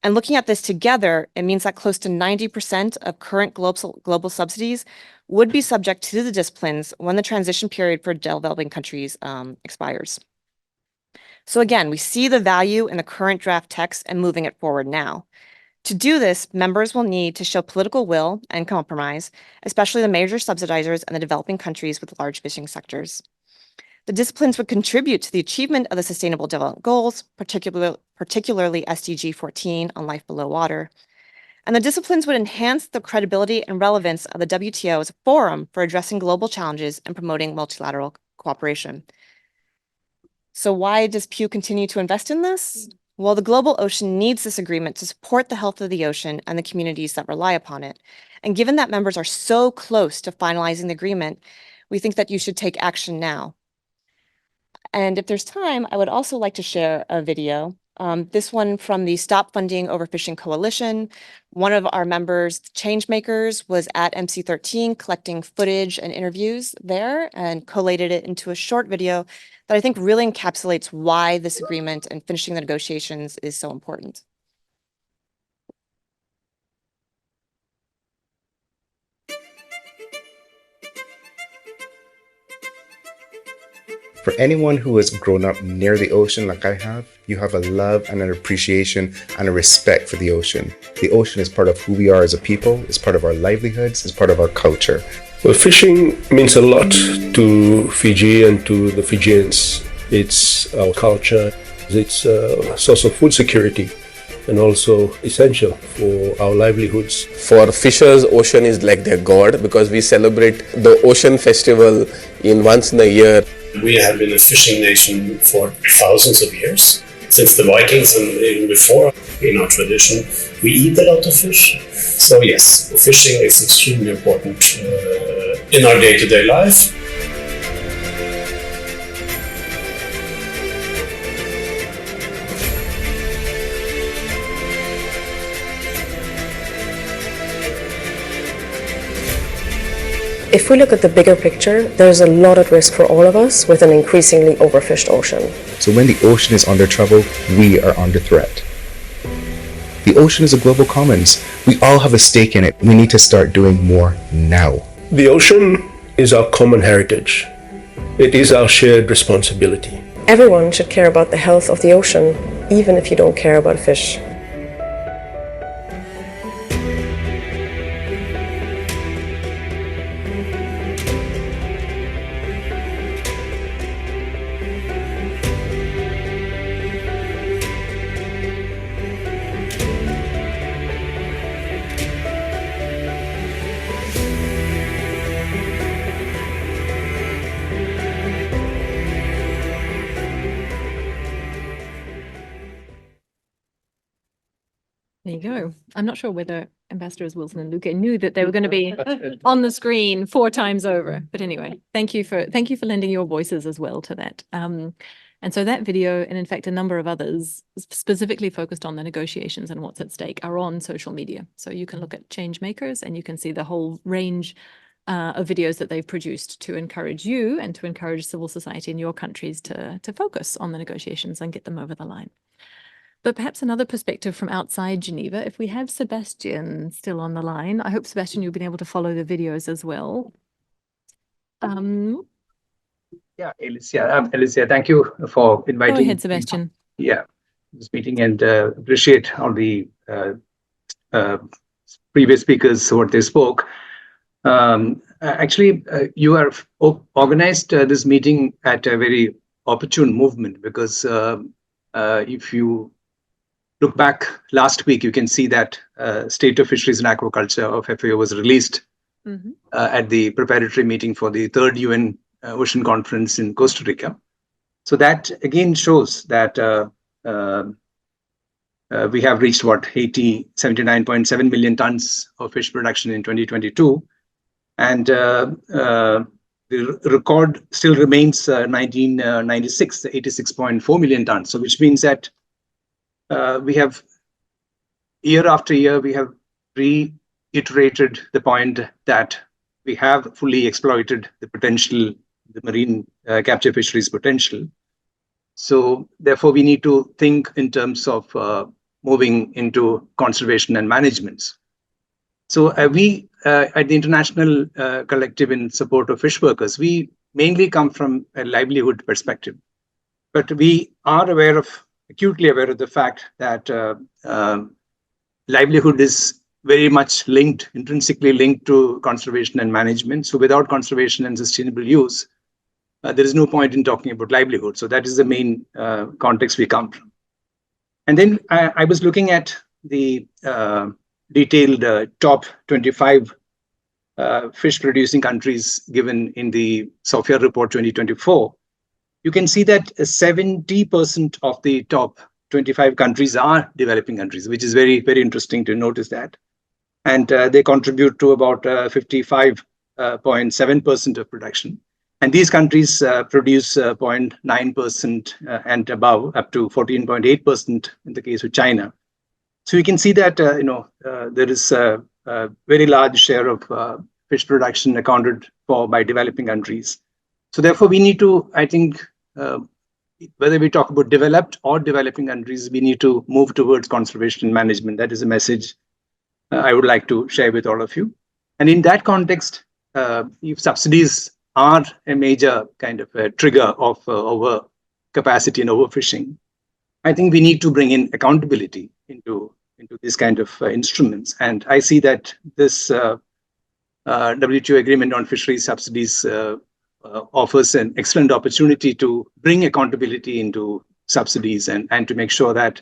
And looking at this together, it means that close to 90% of current global subsidies would be subject to the disciplines when the transition period for developing countries expires. So again, we see the value in the current draft text and moving it forward now. To do this, members will need to show political will and compromise, especially the major subsidizers and the developing countries with large fishing sectors. The disciplines would contribute to the achievement of the Sustainable Development Goals, particularly SDG 14 on life below water. And the disciplines would enhance the credibility and relevance of the WTO as a forum for addressing global challenges and promoting multilateral cooperation. So why does Pew continue to invest in this? Well, the global ocean needs this agreement to support the health of the ocean and the communities that rely upon it. And given that members are so close to finalizing the agreement, we think that you should take action now. And if there's time, I would also like to share a video. This one from the Stop Funding Overfishing Coalition. One of our members, Changemakers, was at MC13 collecting footage and interviews there and collated it into a short video that I think really encapsulates why this agreement and finishing the negotiations is so important. For anyone who has grown up near the ocean like I have, you have a love and an appreciation and a respect for the ocean. The ocean is part of who we are as a people, it's part of our livelihoods, it's part of our culture. Well, fishing means a lot to Fiji and to the Fijians. It's our culture, it's a source of food security and also essential for our livelihoods. For fishers, ocean is like their god because we celebrate the ocean festival once in a year. We have been a fishing nation for thousands of years. Since the Vikings and even before, in our tradition, we eat a lot of fish. So yes, fishing is extremely important in our day-to-day life. If we look at the bigger picture, there's a lot at risk for all of us with an increasingly overfished ocean. So when the ocean is under trouble, we are under threat. The ocean is a global commons. We all have a stake in it. We need to start doing more now. The ocean is our common heritage. It is our shared responsibility. Everyone should care about the health of the ocean, even if you don't care about fish. There you go. I'm not sure whether Ambassadors Wilson and Luque knew that they were going to be on the screen 4 times over. But anyway, thank you for lending your voices as well to that. And so that video, and in fact, a number of others specifically focused on the negotiations and what's at stake, are on social media. So you can look at change makers and you can see the whole range of videos that they've produced to encourage you and to encourage civil society in your countries to focus on the negotiations and get them over the line. But perhaps another perspective from outside Geneva, if we have Sebastian still on the line, I hope, Sebastian, you've been able to follow the videos as well. Yeah, Alicia, thank you for inviting Go ahead, Sebastian. This meeting, and appreciate all the previous speakers, what they spoke. Actually, you have organized this meeting at a very opportune movement, because if you look back last week, you can see that State of Fisheries and Aquaculture of FAO was released at the preparatory meeting for the 3rd UN Ocean Conference in Costa Rica. So that again shows that we have reached 79.7 million tons of fish production in 2022. And the record still remains 1996, 86.4 million tons. So which means that we have, year after year, we have reiterated the point that we have fully exploited the potential, the marine capture fisheries potential. So therefore, we need to think in terms of moving into conservation and management. So we at the International Collective in Support of Fish Workers, we mainly come from a livelihood perspective. But we are acutely aware of the fact that livelihood is very much linked, intrinsically linked to conservation and management. So without conservation and sustainable use, there is no point in talking about livelihood. So that is the main context we come from. And then I was looking at the detailed top 25 fish producing countries given in the Sofia Report 2024. You can see that 70% of the top 25 countries are developing countries, which is very, very interesting to notice that. And they contribute to about 55.7% of production. And these countries produce 0.9% and above, up to 14.8% in the case of China. So you can see that there is a very large share of fish production accounted for by developing countries. So therefore, we need to, I think, whether we talk about developed or developing countries, we need to move towards conservation and management. That is a message I would like to share with all of you. And in that context, if subsidies are a major kind of a trigger of over capacity and overfishing, I think we need to bring in accountability into this kind of instruments. And I see that this WTO agreement on fisheries subsidies offers an excellent opportunity to bring accountability into subsidies and to make sure that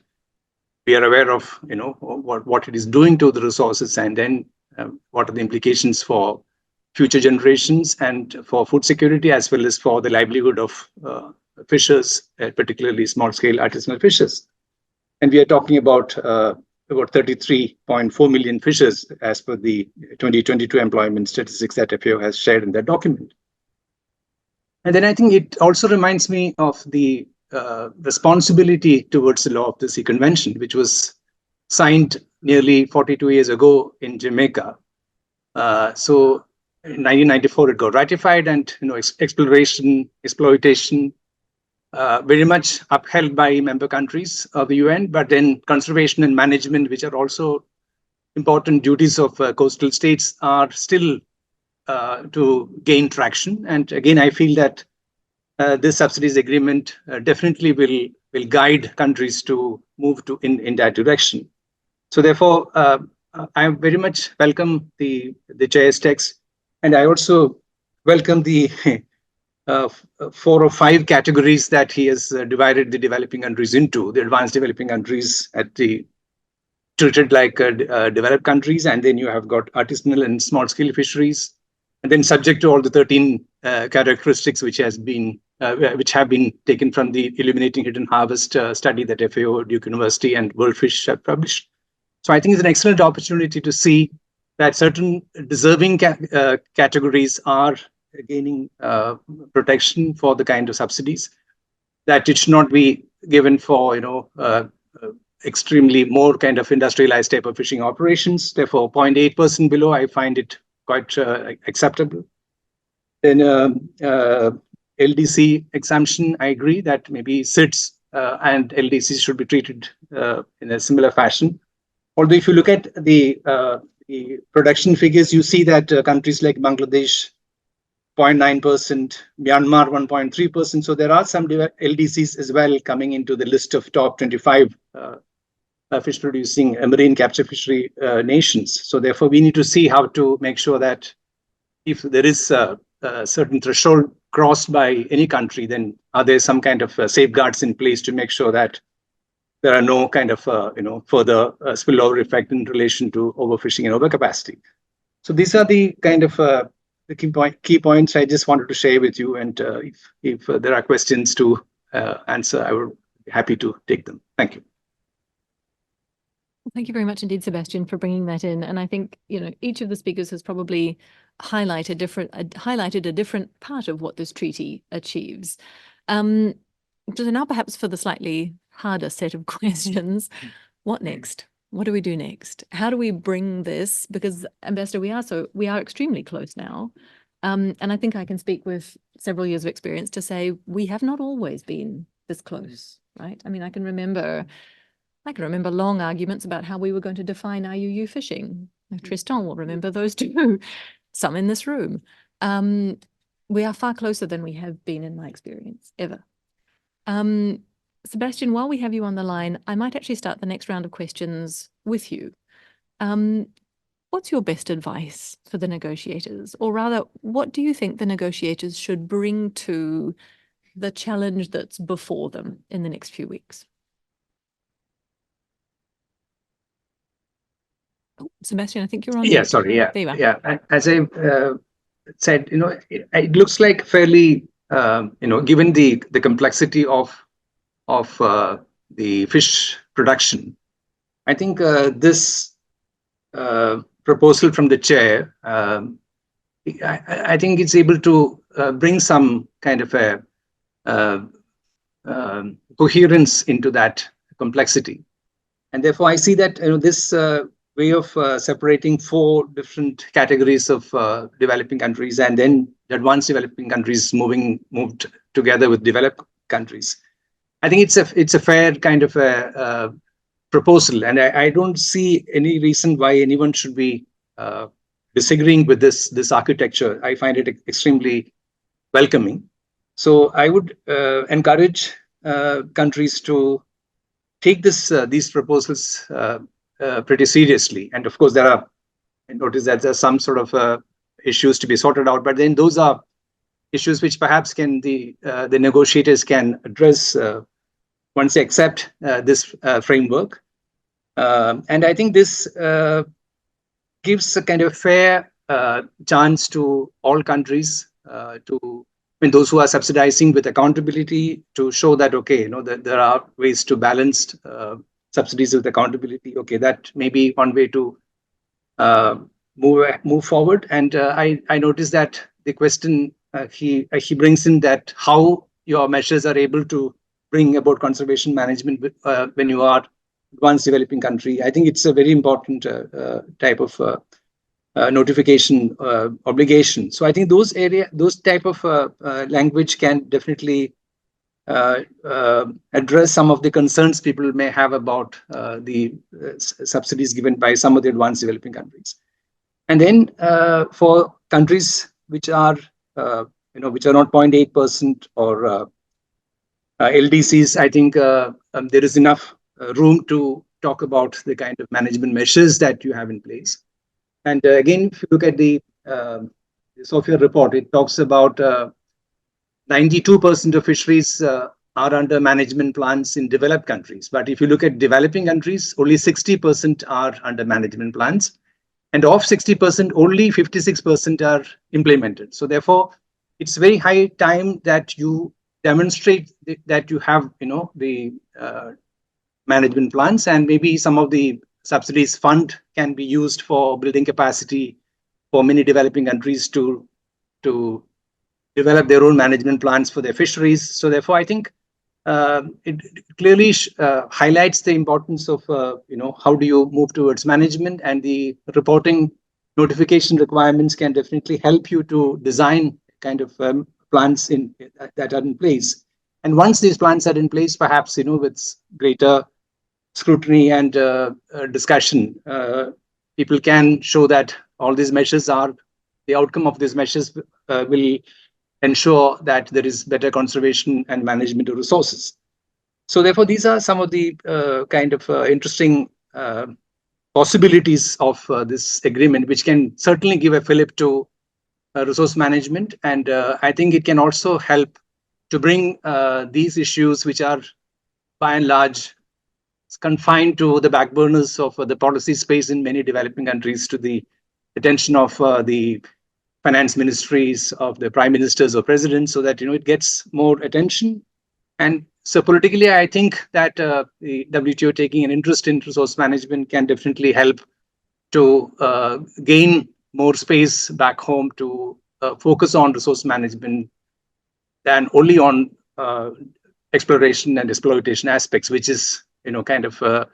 we are aware of what it is doing to the resources, and then what are the implications for future generations and for food security, as well as for the livelihood of fishers, particularly small-scale artisanal fishers. And we are talking about 33.4 million fishers as per the 2022 employment statistics that FAO has shared in that document. And then I think it also reminds me of the responsibility towards the law of the sea convention, which was signed nearly 42 years ago in Jamaica. So in 1994, it got ratified, and exploitation very much upheld by member countries of the UN, but then conservation and management, which are also important duties of coastal states, are still to gain traction. And again, I feel that this subsidies agreement definitely will guide countries to move in that direction. So therefore, I very much welcome the chair's text, and I also welcome the 4 or 5 categories that he has divided the developing countries into. The advanced developing countries treated like developed countries, and then you have got artisanal and small-scale fisheries, and then subject to all the 13 characteristics which have been taken from the Eliminating Hidden Harvest study that FAO, Duke University, and World Fish have published. So I think it's an excellent opportunity to see that certain deserving categories are gaining protection for the kind of subsidies, that it should not be given for, extremely more kind of industrialized type of fishing operations. Therefore, 0.8% below, I find it quite acceptable. Then LDC exemption, I agree that maybe SIDS and LDCs should be treated in a similar fashion. Although if you look at the production figures, you see that countries like Bangladesh, 0.9%, Myanmar 1.3%. So there are some LDCs as well coming into the list of top 25 fish producing marine capture fishery nations. So therefore, we need to see how to make sure that if there is a certain threshold crossed by any country, then are there some kind of safeguards in place to make sure that there are no kind of further spillover effect in relation to overfishing and overcapacity. So these are the kind of the key points I just wanted to share with you. And if there are questions to answer, I would be happy to take them. Thank you. Thank you very much indeed, Sebastian, for bringing that in. And I think, each of the speakers has probably highlighted a different part of what this treaty achieves. So now perhaps for the slightly harder set of questions, what next? What do we do next? How do we bring this? Because Ambassador, we are extremely close now. And I think I can speak with several years of experience to say we have not always been this close, right? I mean, I can remember long arguments about how we were going to define IUU fishing. Tristan will remember those too, some in this room. We are far closer than we have been in my experience, ever. Sebastian, while we have you on the line, I might actually start the next round of questions with you. What's your best advice for the negotiators? Or rather, what do you think the negotiators should bring to the challenge that's before them in the next few weeks? Oh, Sebastian, I think you're on. Yeah, sorry. Yeah, there you are. Yeah. As I said, it looks like fairly, given the complexity of the fish production, I think this proposal from the chair, I think it's able to bring some kind of a coherence into that complexity. And therefore, I see that this way of separating 4 different categories of developing countries and then advanced developing countries moved together with developed countries. I think it's a fair kind of a proposal, and I don't see any reason why anyone should be disagreeing with this architecture. I find it extremely welcoming. So I would encourage countries to take these proposals pretty seriously. And of course, I notice that there's some sort of issues to be sorted out, but then those are issues which perhaps the negotiators can address once they accept this framework. And I think this gives a kind of fair chance to all countries those who are subsidizing with accountability to show that, that there are ways to balance subsidies with accountability. Okay, that may be one way to move forward. And I noticed that the question he brings in that how your measures are able to bring about conservation management when you are advanced developing country. I think it's a very important type of notification obligation. So I think those type of language can definitely address some of the concerns people may have about the subsidies given by some of the advanced developing countries. And then for countries which are not 0.8% or LDCs, I think there is enough room to talk about the kind of management measures that you have in place. And again, if you look at the Sophia report, it talks about 92% of fisheries are under management plans in developed countries. But if you look at developing countries, only 60% are under management plans. And of 60%, only 56% are implemented. So therefore, it's very high time that you demonstrate that you have, the management plans, and maybe some of the subsidies fund can be used for building capacity for many developing countries to develop their own management plans for their fisheries. So therefore, I think it clearly highlights the importance of how do you move towards management, and the reporting notification requirements can definitely help you to design kind of plans that are in place. And once these plans are in place, perhaps with greater scrutiny and discussion, people can show that all these measures are the outcome of these measures will ensure that there is better conservation and management of resources. So therefore, these are some of the kind of interesting possibilities of this agreement, which can certainly give a fillip to resource management. And I think it can also help to bring these issues, which are by and large confined to the back burners of the policy space in many developing countries, to the attention of the finance ministries of the prime ministers or presidents, so that it gets more attention. And so politically, I think that the WTO taking an interest in resource management can definitely help to gain more space back home to focus on resource management than only on exploration and exploitation aspects, which is kind of a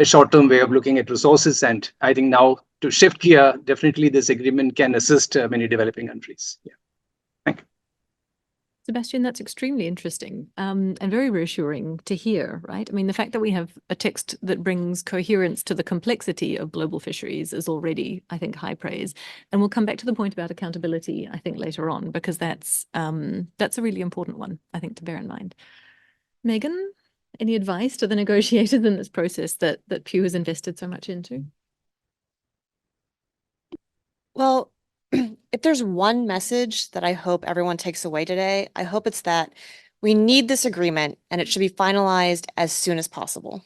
short-term way of looking at resources. And I think now to shift gear, definitely this agreement can assist many developing countries. Yeah. Thank you. Sebastian, that's extremely interesting and very reassuring to hear, right? I mean, the fact that we have a text that brings coherence to the complexity of global fisheries is already, I think, high praise. And we'll come back to the point about accountability, I think, later on, because that's a really important one, I think, to bear in mind. Megan, any advice to the negotiators in this process that Pew has invested so much into? Well, if there's one message that I hope everyone takes away today, I hope it's that we need this agreement and it should be finalized as soon as possible.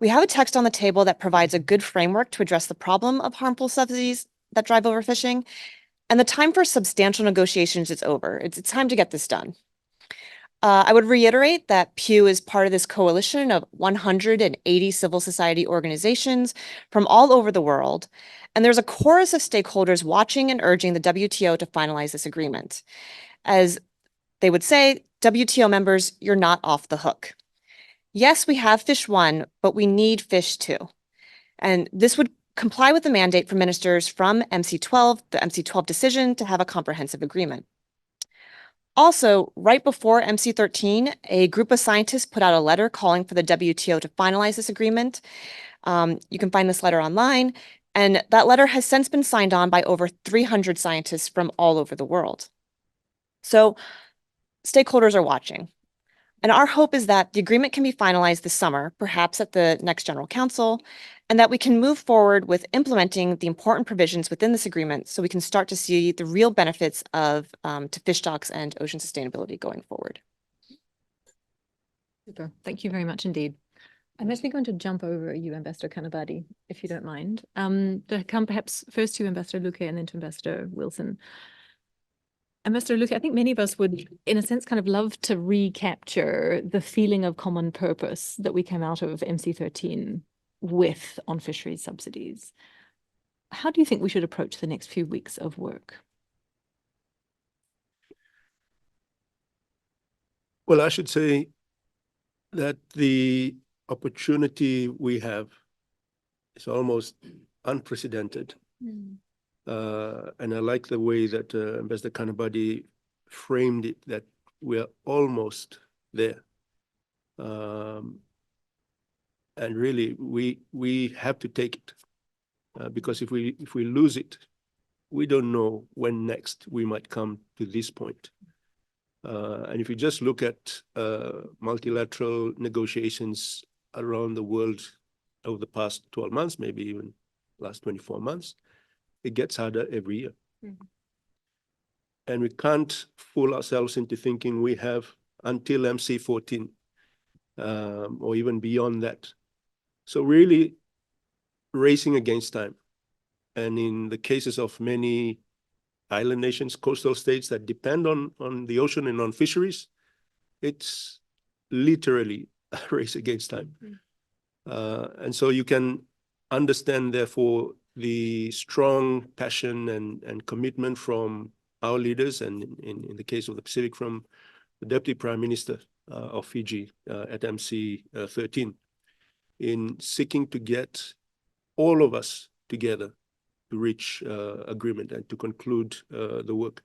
We have a text on the table that provides a good framework to address the problem of harmful subsidies that drive overfishing, and the time for substantial negotiations is over. It's time to get this done. I would reiterate that Pew is part of this coalition of 180 civil society organizations from all over the world, and there's a chorus of stakeholders watching and urging the WTO to finalize this agreement. As they would say, WTO members, you're not off the hook. Yes, we have fish 1, but we need fish 2. And this would comply with the mandate for ministers from MC12, the MC12 decision to have a comprehensive agreement. Also, right before MC13, a group of scientists put out a letter calling for the WTO to finalize this agreement. You can find this letter online, and that letter has since been signed on by over 300 scientists from all over the world. So stakeholders are watching. And our hope is that the agreement can be finalized this summer, perhaps at the next General Council, and that we can move forward with implementing the important provisions within this agreement so we can start to see the real benefits of to fish stocks and ocean sustainability going forward. Super. Thank you very much indeed. I'm actually going to jump over you, Ambassador Kanabadi, if you don't mind. To come perhaps first to Ambassador Luque and then to Ambassador Wilson. Ambassador Luque, I think many of us would, in a sense, kind of love to recapture the feeling of common purpose that we came out of MC13 with on fisheries subsidies. How do you think we should approach the next few weeks of work? Well, I should say that the opportunity we have is almost unprecedented. And I like the way that Ambassador Kanabadi framed it, that we're almost there. And really, we have to take it because if we lose it, we don't know when next we might come to this point. And if you just look at multilateral negotiations around the world over the past 12 months, maybe even last 24 months, it gets harder every year. And we can't fool ourselves into thinking we have until MC14 or even beyond that. So really racing against time. And in the cases of many island nations, coastal states that depend on the ocean and on fisheries, it's literally a race against time. And so you can understand, therefore, the strong passion and commitment from our leaders, and in the case of the Pacific, from the Deputy Prime Minister of Fiji at MC 13, in seeking to get all of us together to reach agreement and to conclude the work.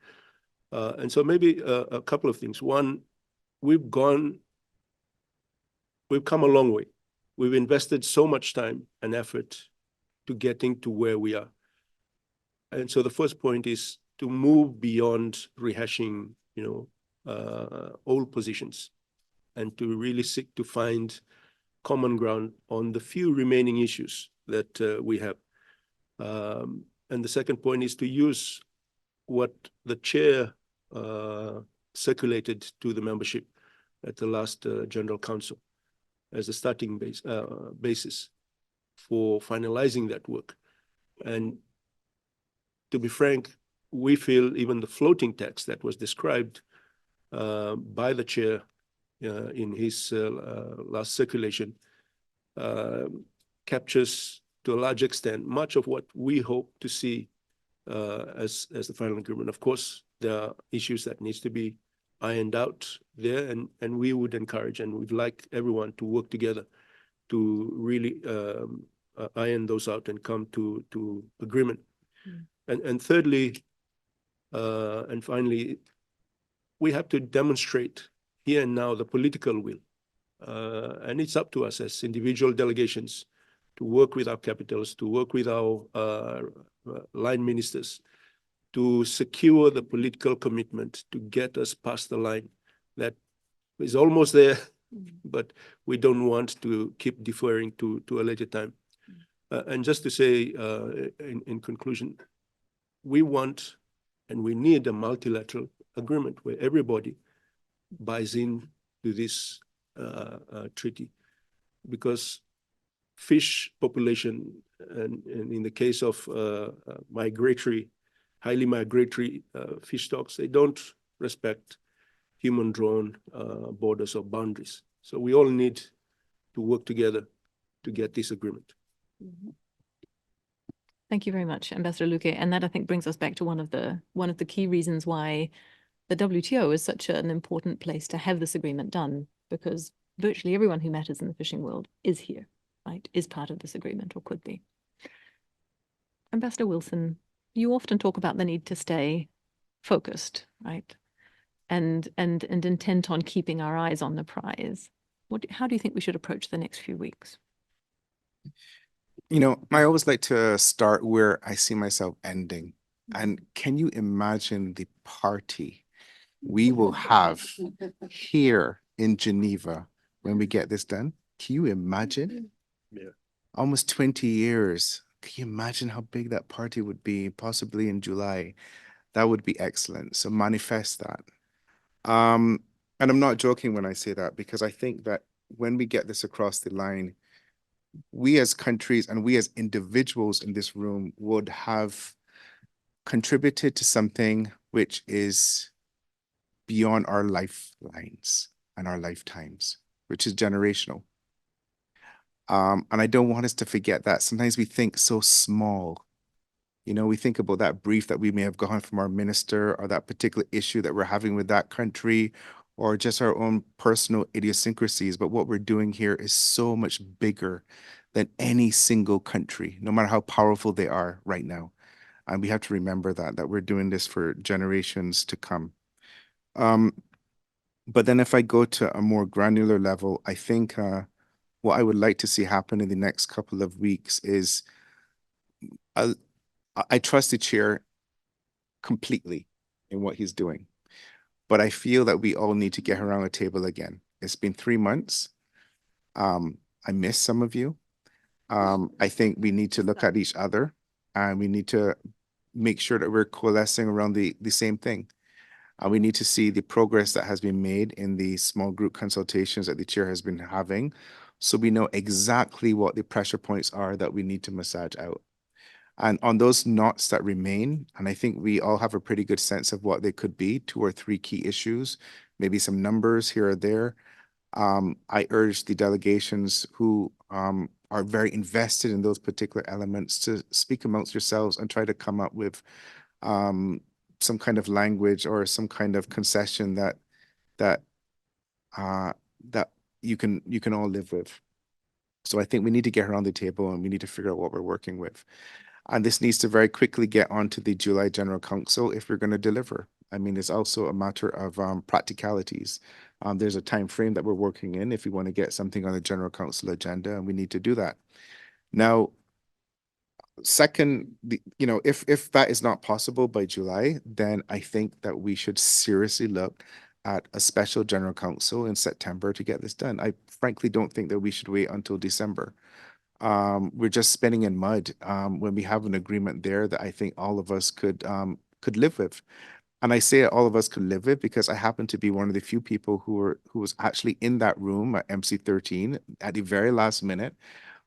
And so maybe a couple of things. One, we've come a long way. We've invested so much time and effort to getting to where we are. And so the first point is to move beyond rehashing, old positions, and to really seek to find common ground on the few remaining issues that we have. And the second point is to use what the chair circulated to the membership at the last General Council as a starting basis for finalizing that work. And to be frank, we feel even the floating text that was described by the chair in his last circulation captures to a large extent much of what we hope to see as the final agreement. Of course, there are issues that needs to be ironed out there, and we would encourage and we'd like everyone to work together to really iron those out and come to agreement. And thirdly, and finally, we have to demonstrate here and now the political will. And it's up to us as individual delegations to work with our capitals, to work with our line ministers, to secure the political commitment to get us past the line that is almost there, but we don't want to keep deferring to a later time. And just to say in conclusion, we want and we need a multilateral agreement where everybody buys in to this treaty, because fish population, and in the case of highly migratory fish stocks, they don't respect human-drawn borders or boundaries. So we all need to work together to get this agreement. Thank you very much, Ambassador Luque. And that, I think, brings us back to one of the key reasons why the WTO is such an important place to have this agreement done, because virtually everyone who matters in the fishing world is here, right? Is part of this agreement, or could be. Ambassador Wilson, you often talk about the need to stay focused, right? And intent on keeping our eyes on the prize. How do you think we should approach the next few weeks? I always like to start where I see myself ending. And can you imagine the party we will have here in Geneva when we get this done? Can you imagine? Yeah. Almost 20 years. Can you imagine how big that party would be, possibly in July? That would be excellent. So manifest that. And I'm not joking when I say that, because I think that when we get this across the line, we as countries and we as individuals in this room would have contributed to something which is beyond our lifelines and our lifetimes, which is generational. And I don't want us to forget that. Sometimes we think so small. We think about that brief that we may have gotten from our minister, or that particular issue that we're having with that country, or just our own personal idiosyncrasies. But what we're doing here is so much bigger than any single country, no matter how powerful they are right now. And we have to remember that we're doing this for generations to come. But then if I go to a more granular level, I think what I would like to see happen in the next couple of weeks is I trust the chair completely in what he's doing. But I feel that we all need to get around a table again. It's been 3 months. I miss some of you. I think we need to look at each other, and we need to make sure that we're coalescing around the same thing. We need to see the progress that has been made in the small group consultations that the chair has been having, so we know exactly what the pressure points are that we need to massage out. And on those knots that remain, and I think we all have a pretty good sense of what they could be, 2 or 3 key issues, maybe some numbers here or there. I urge the delegations who are very invested in those particular elements to speak amongst yourselves and try to come up with some kind of language or some kind of concession that that you can all live with. So I think we need to get around the table and we need to figure out what we're working with. And this needs to very quickly get onto the July General Council if we're going to deliver. I mean, it's also a matter of practicalities. There's a time frame that we're working in if we want to get something on the General Council agenda, and we need to do that. Now, second, if that is not possible by July, then I think that we should seriously look at a special General Council in September to get this done. I frankly don't think that we should wait until December. We're just spinning in mud when we have an agreement there that I think all of us could live with. And I say all of us could live with because I happen to be one of the few people who was actually in that room at MC13 at the very last minute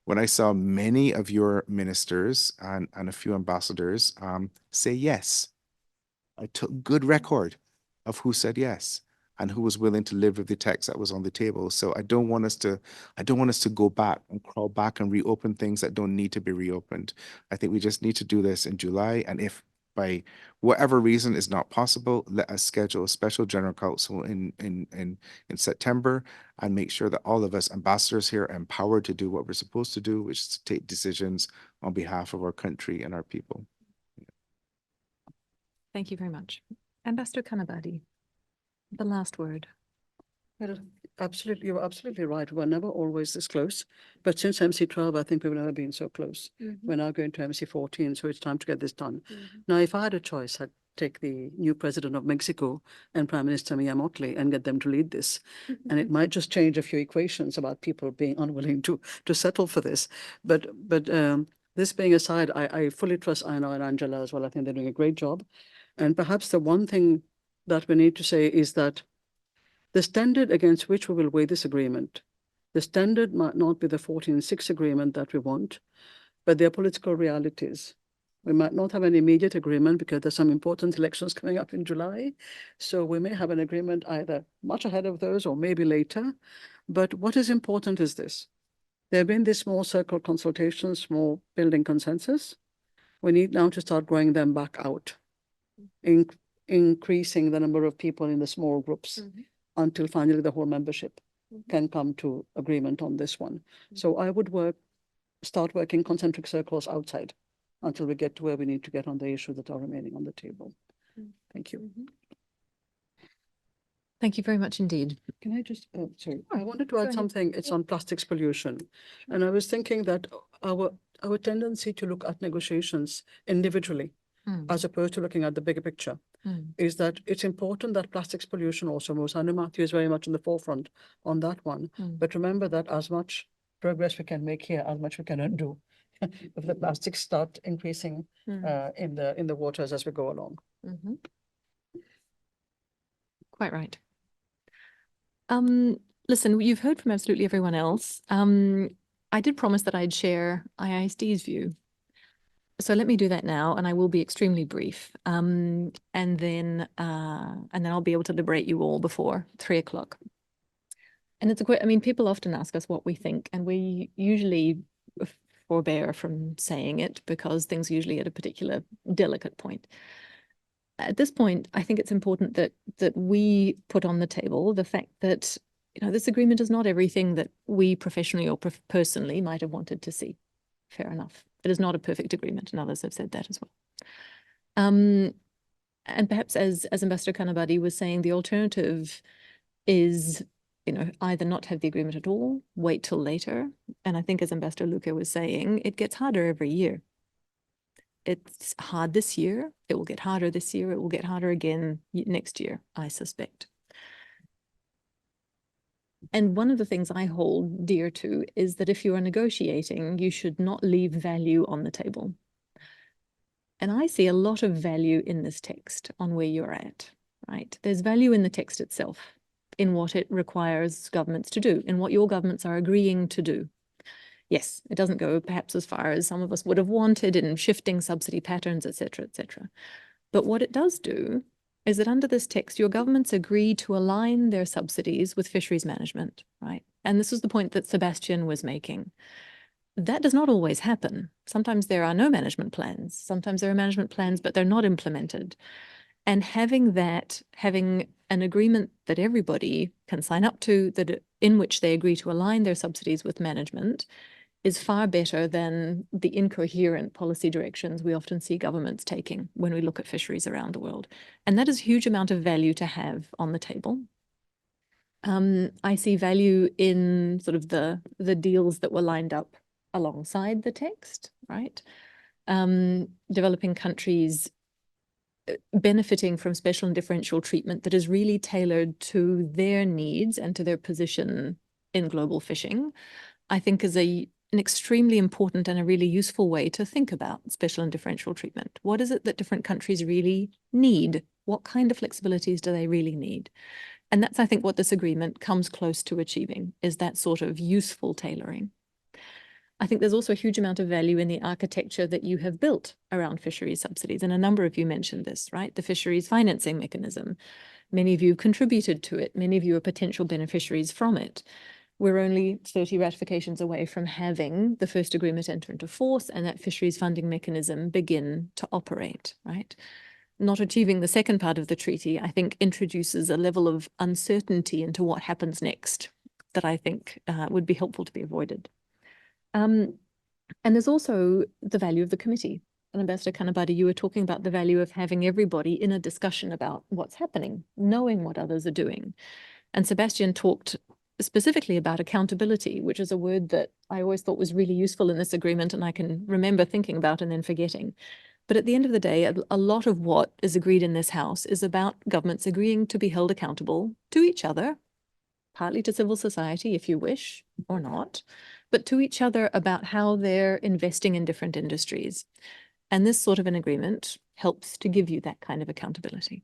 when I saw many of your ministers and a few ambassadors say yes. I took good record of who said yes and who was willing to live with the text that was on the table. So I don't want us to go back and crawl back and reopen things that don't need to be reopened. I think we just need to do this in July. And if by whatever reason is not possible, let us schedule a special General Council in September and make sure that all of us ambassadors here are empowered to do what we're supposed to do, which is to take decisions on behalf of our country and our people. Thank you very much. Ambassador Kanabadi, the last word. Well, absolutely, you're absolutely right. We're never always this close. But since MC12, I think we've never been so close. We're now going to MC14, so it's time to get this done. Now, if I had a choice, I'd take the new president of Mexico and Prime Minister Mia Mottley and get them to lead this. And it might just change a few equations about people being unwilling to settle for this. But this being aside, I fully trust Aina and Angela as well. I think they're doing a great job. And perhaps the one thing that we need to say is that the standard against which we will weigh this agreement, the standard might not be the 14.6 agreement that we want, but there are political realities. We might not have an immediate agreement because there's some important elections coming up in July. So we may have an agreement either much ahead of those or maybe later. But what is important is this. There have been these small circle consultations, small building consensus. We need now to start growing them back out, increasing the number of people in the small groups until finally the whole membership can come to agreement on this one. So I would start working concentric circles outside until we get to where we need to get on the issues that are remaining on the table. Thank you. Thank you very much indeed. Can I just, sorry, I wanted to add something. It's on plastics pollution. And I was thinking that our tendency to look at negotiations individually, as opposed to looking at the bigger picture, is that it's important that plastics pollution also moves. I know Matthew is very much in the forefront on that one. But remember that as much progress we can make here, as much we can undo if the plastics start increasing in the waters as we go along. Quite right. Listen, you've heard from absolutely everyone else. I did promise that I'd share IISD's view. So let me do that now, and I will be extremely brief. And then I'll be able to liberate you all before 3 o'clock. And it's I mean, people often ask us what we think, and we usually forbear from saying it because things are usually at a particular delicate point. At this point, I think it's important that we put on the table the fact that, this agreement is not everything that we professionally or personally might have wanted to see. Fair enough. It is not a perfect agreement, and others have said that as well. And perhaps as Ambassador Kanabadi was saying, the alternative is, either not have the agreement at all, wait till later. And I think as Ambassador Luca was saying, it gets harder every year. It's hard this year. It will get harder this year. It will get harder again next year, I suspect. And one of the things I hold dear to is that if you are negotiating, you should not leave value on the table. And I see a lot of value in this text on where you're at, right? There's value in the text itself, in what it requires governments to do, in what your governments are agreeing to do. Yes, it doesn't go perhaps as far as some of us would have wanted in shifting subsidy patterns, et cetera, et cetera. But what it does do is that under this text, your governments agree to align their subsidies with fisheries management, right? And this is the point that Sebastian was making. That does not always happen. Sometimes there are no management plans. Sometimes there are management plans, but they're not implemented. And having an agreement that everybody can sign up to, in which they agree to align their subsidies with management, is far better than the incoherent policy directions we often see governments taking when we look at fisheries around the world. And that is a huge amount of value to have on the table. I see value in sort of the deals that were lined up alongside the text, right? Developing countries benefiting from special and differential treatment that is really tailored to their needs and to their position in global fishing, I think is an extremely important and a really useful way to think about special and differential treatment. What is it that different countries really need? What kind of flexibilities do they really need? And that's, I think, what this agreement comes close to achieving, is that sort of useful tailoring. I think there's also a huge amount of value in the architecture that you have built around fisheries subsidies. And a number of you mentioned this, right? The fisheries financing mechanism. Many of you contributed to it. Many of you are potential beneficiaries from it. We're only 30 ratifications away from having the first agreement enter into force and that fisheries funding mechanism begin to operate, right? Not achieving the second part of the treaty, I think, introduces a level of uncertainty into what happens next that I think would be helpful to be avoided. And there's also the value of the committee. And Ambassador Kanabadi, you were talking about the value of having everybody in a discussion about what's happening, knowing what others are doing. And Sebastian talked specifically about accountability, which is a word that I always thought was really useful in this agreement, and I can remember thinking about and then forgetting. But at the end of the day, a lot of what is agreed in this House is about governments agreeing to be held accountable to each other, partly to civil society, if you wish, or not, but to each other about how they're investing in different industries. And this sort of an agreement helps to give you that kind of accountability.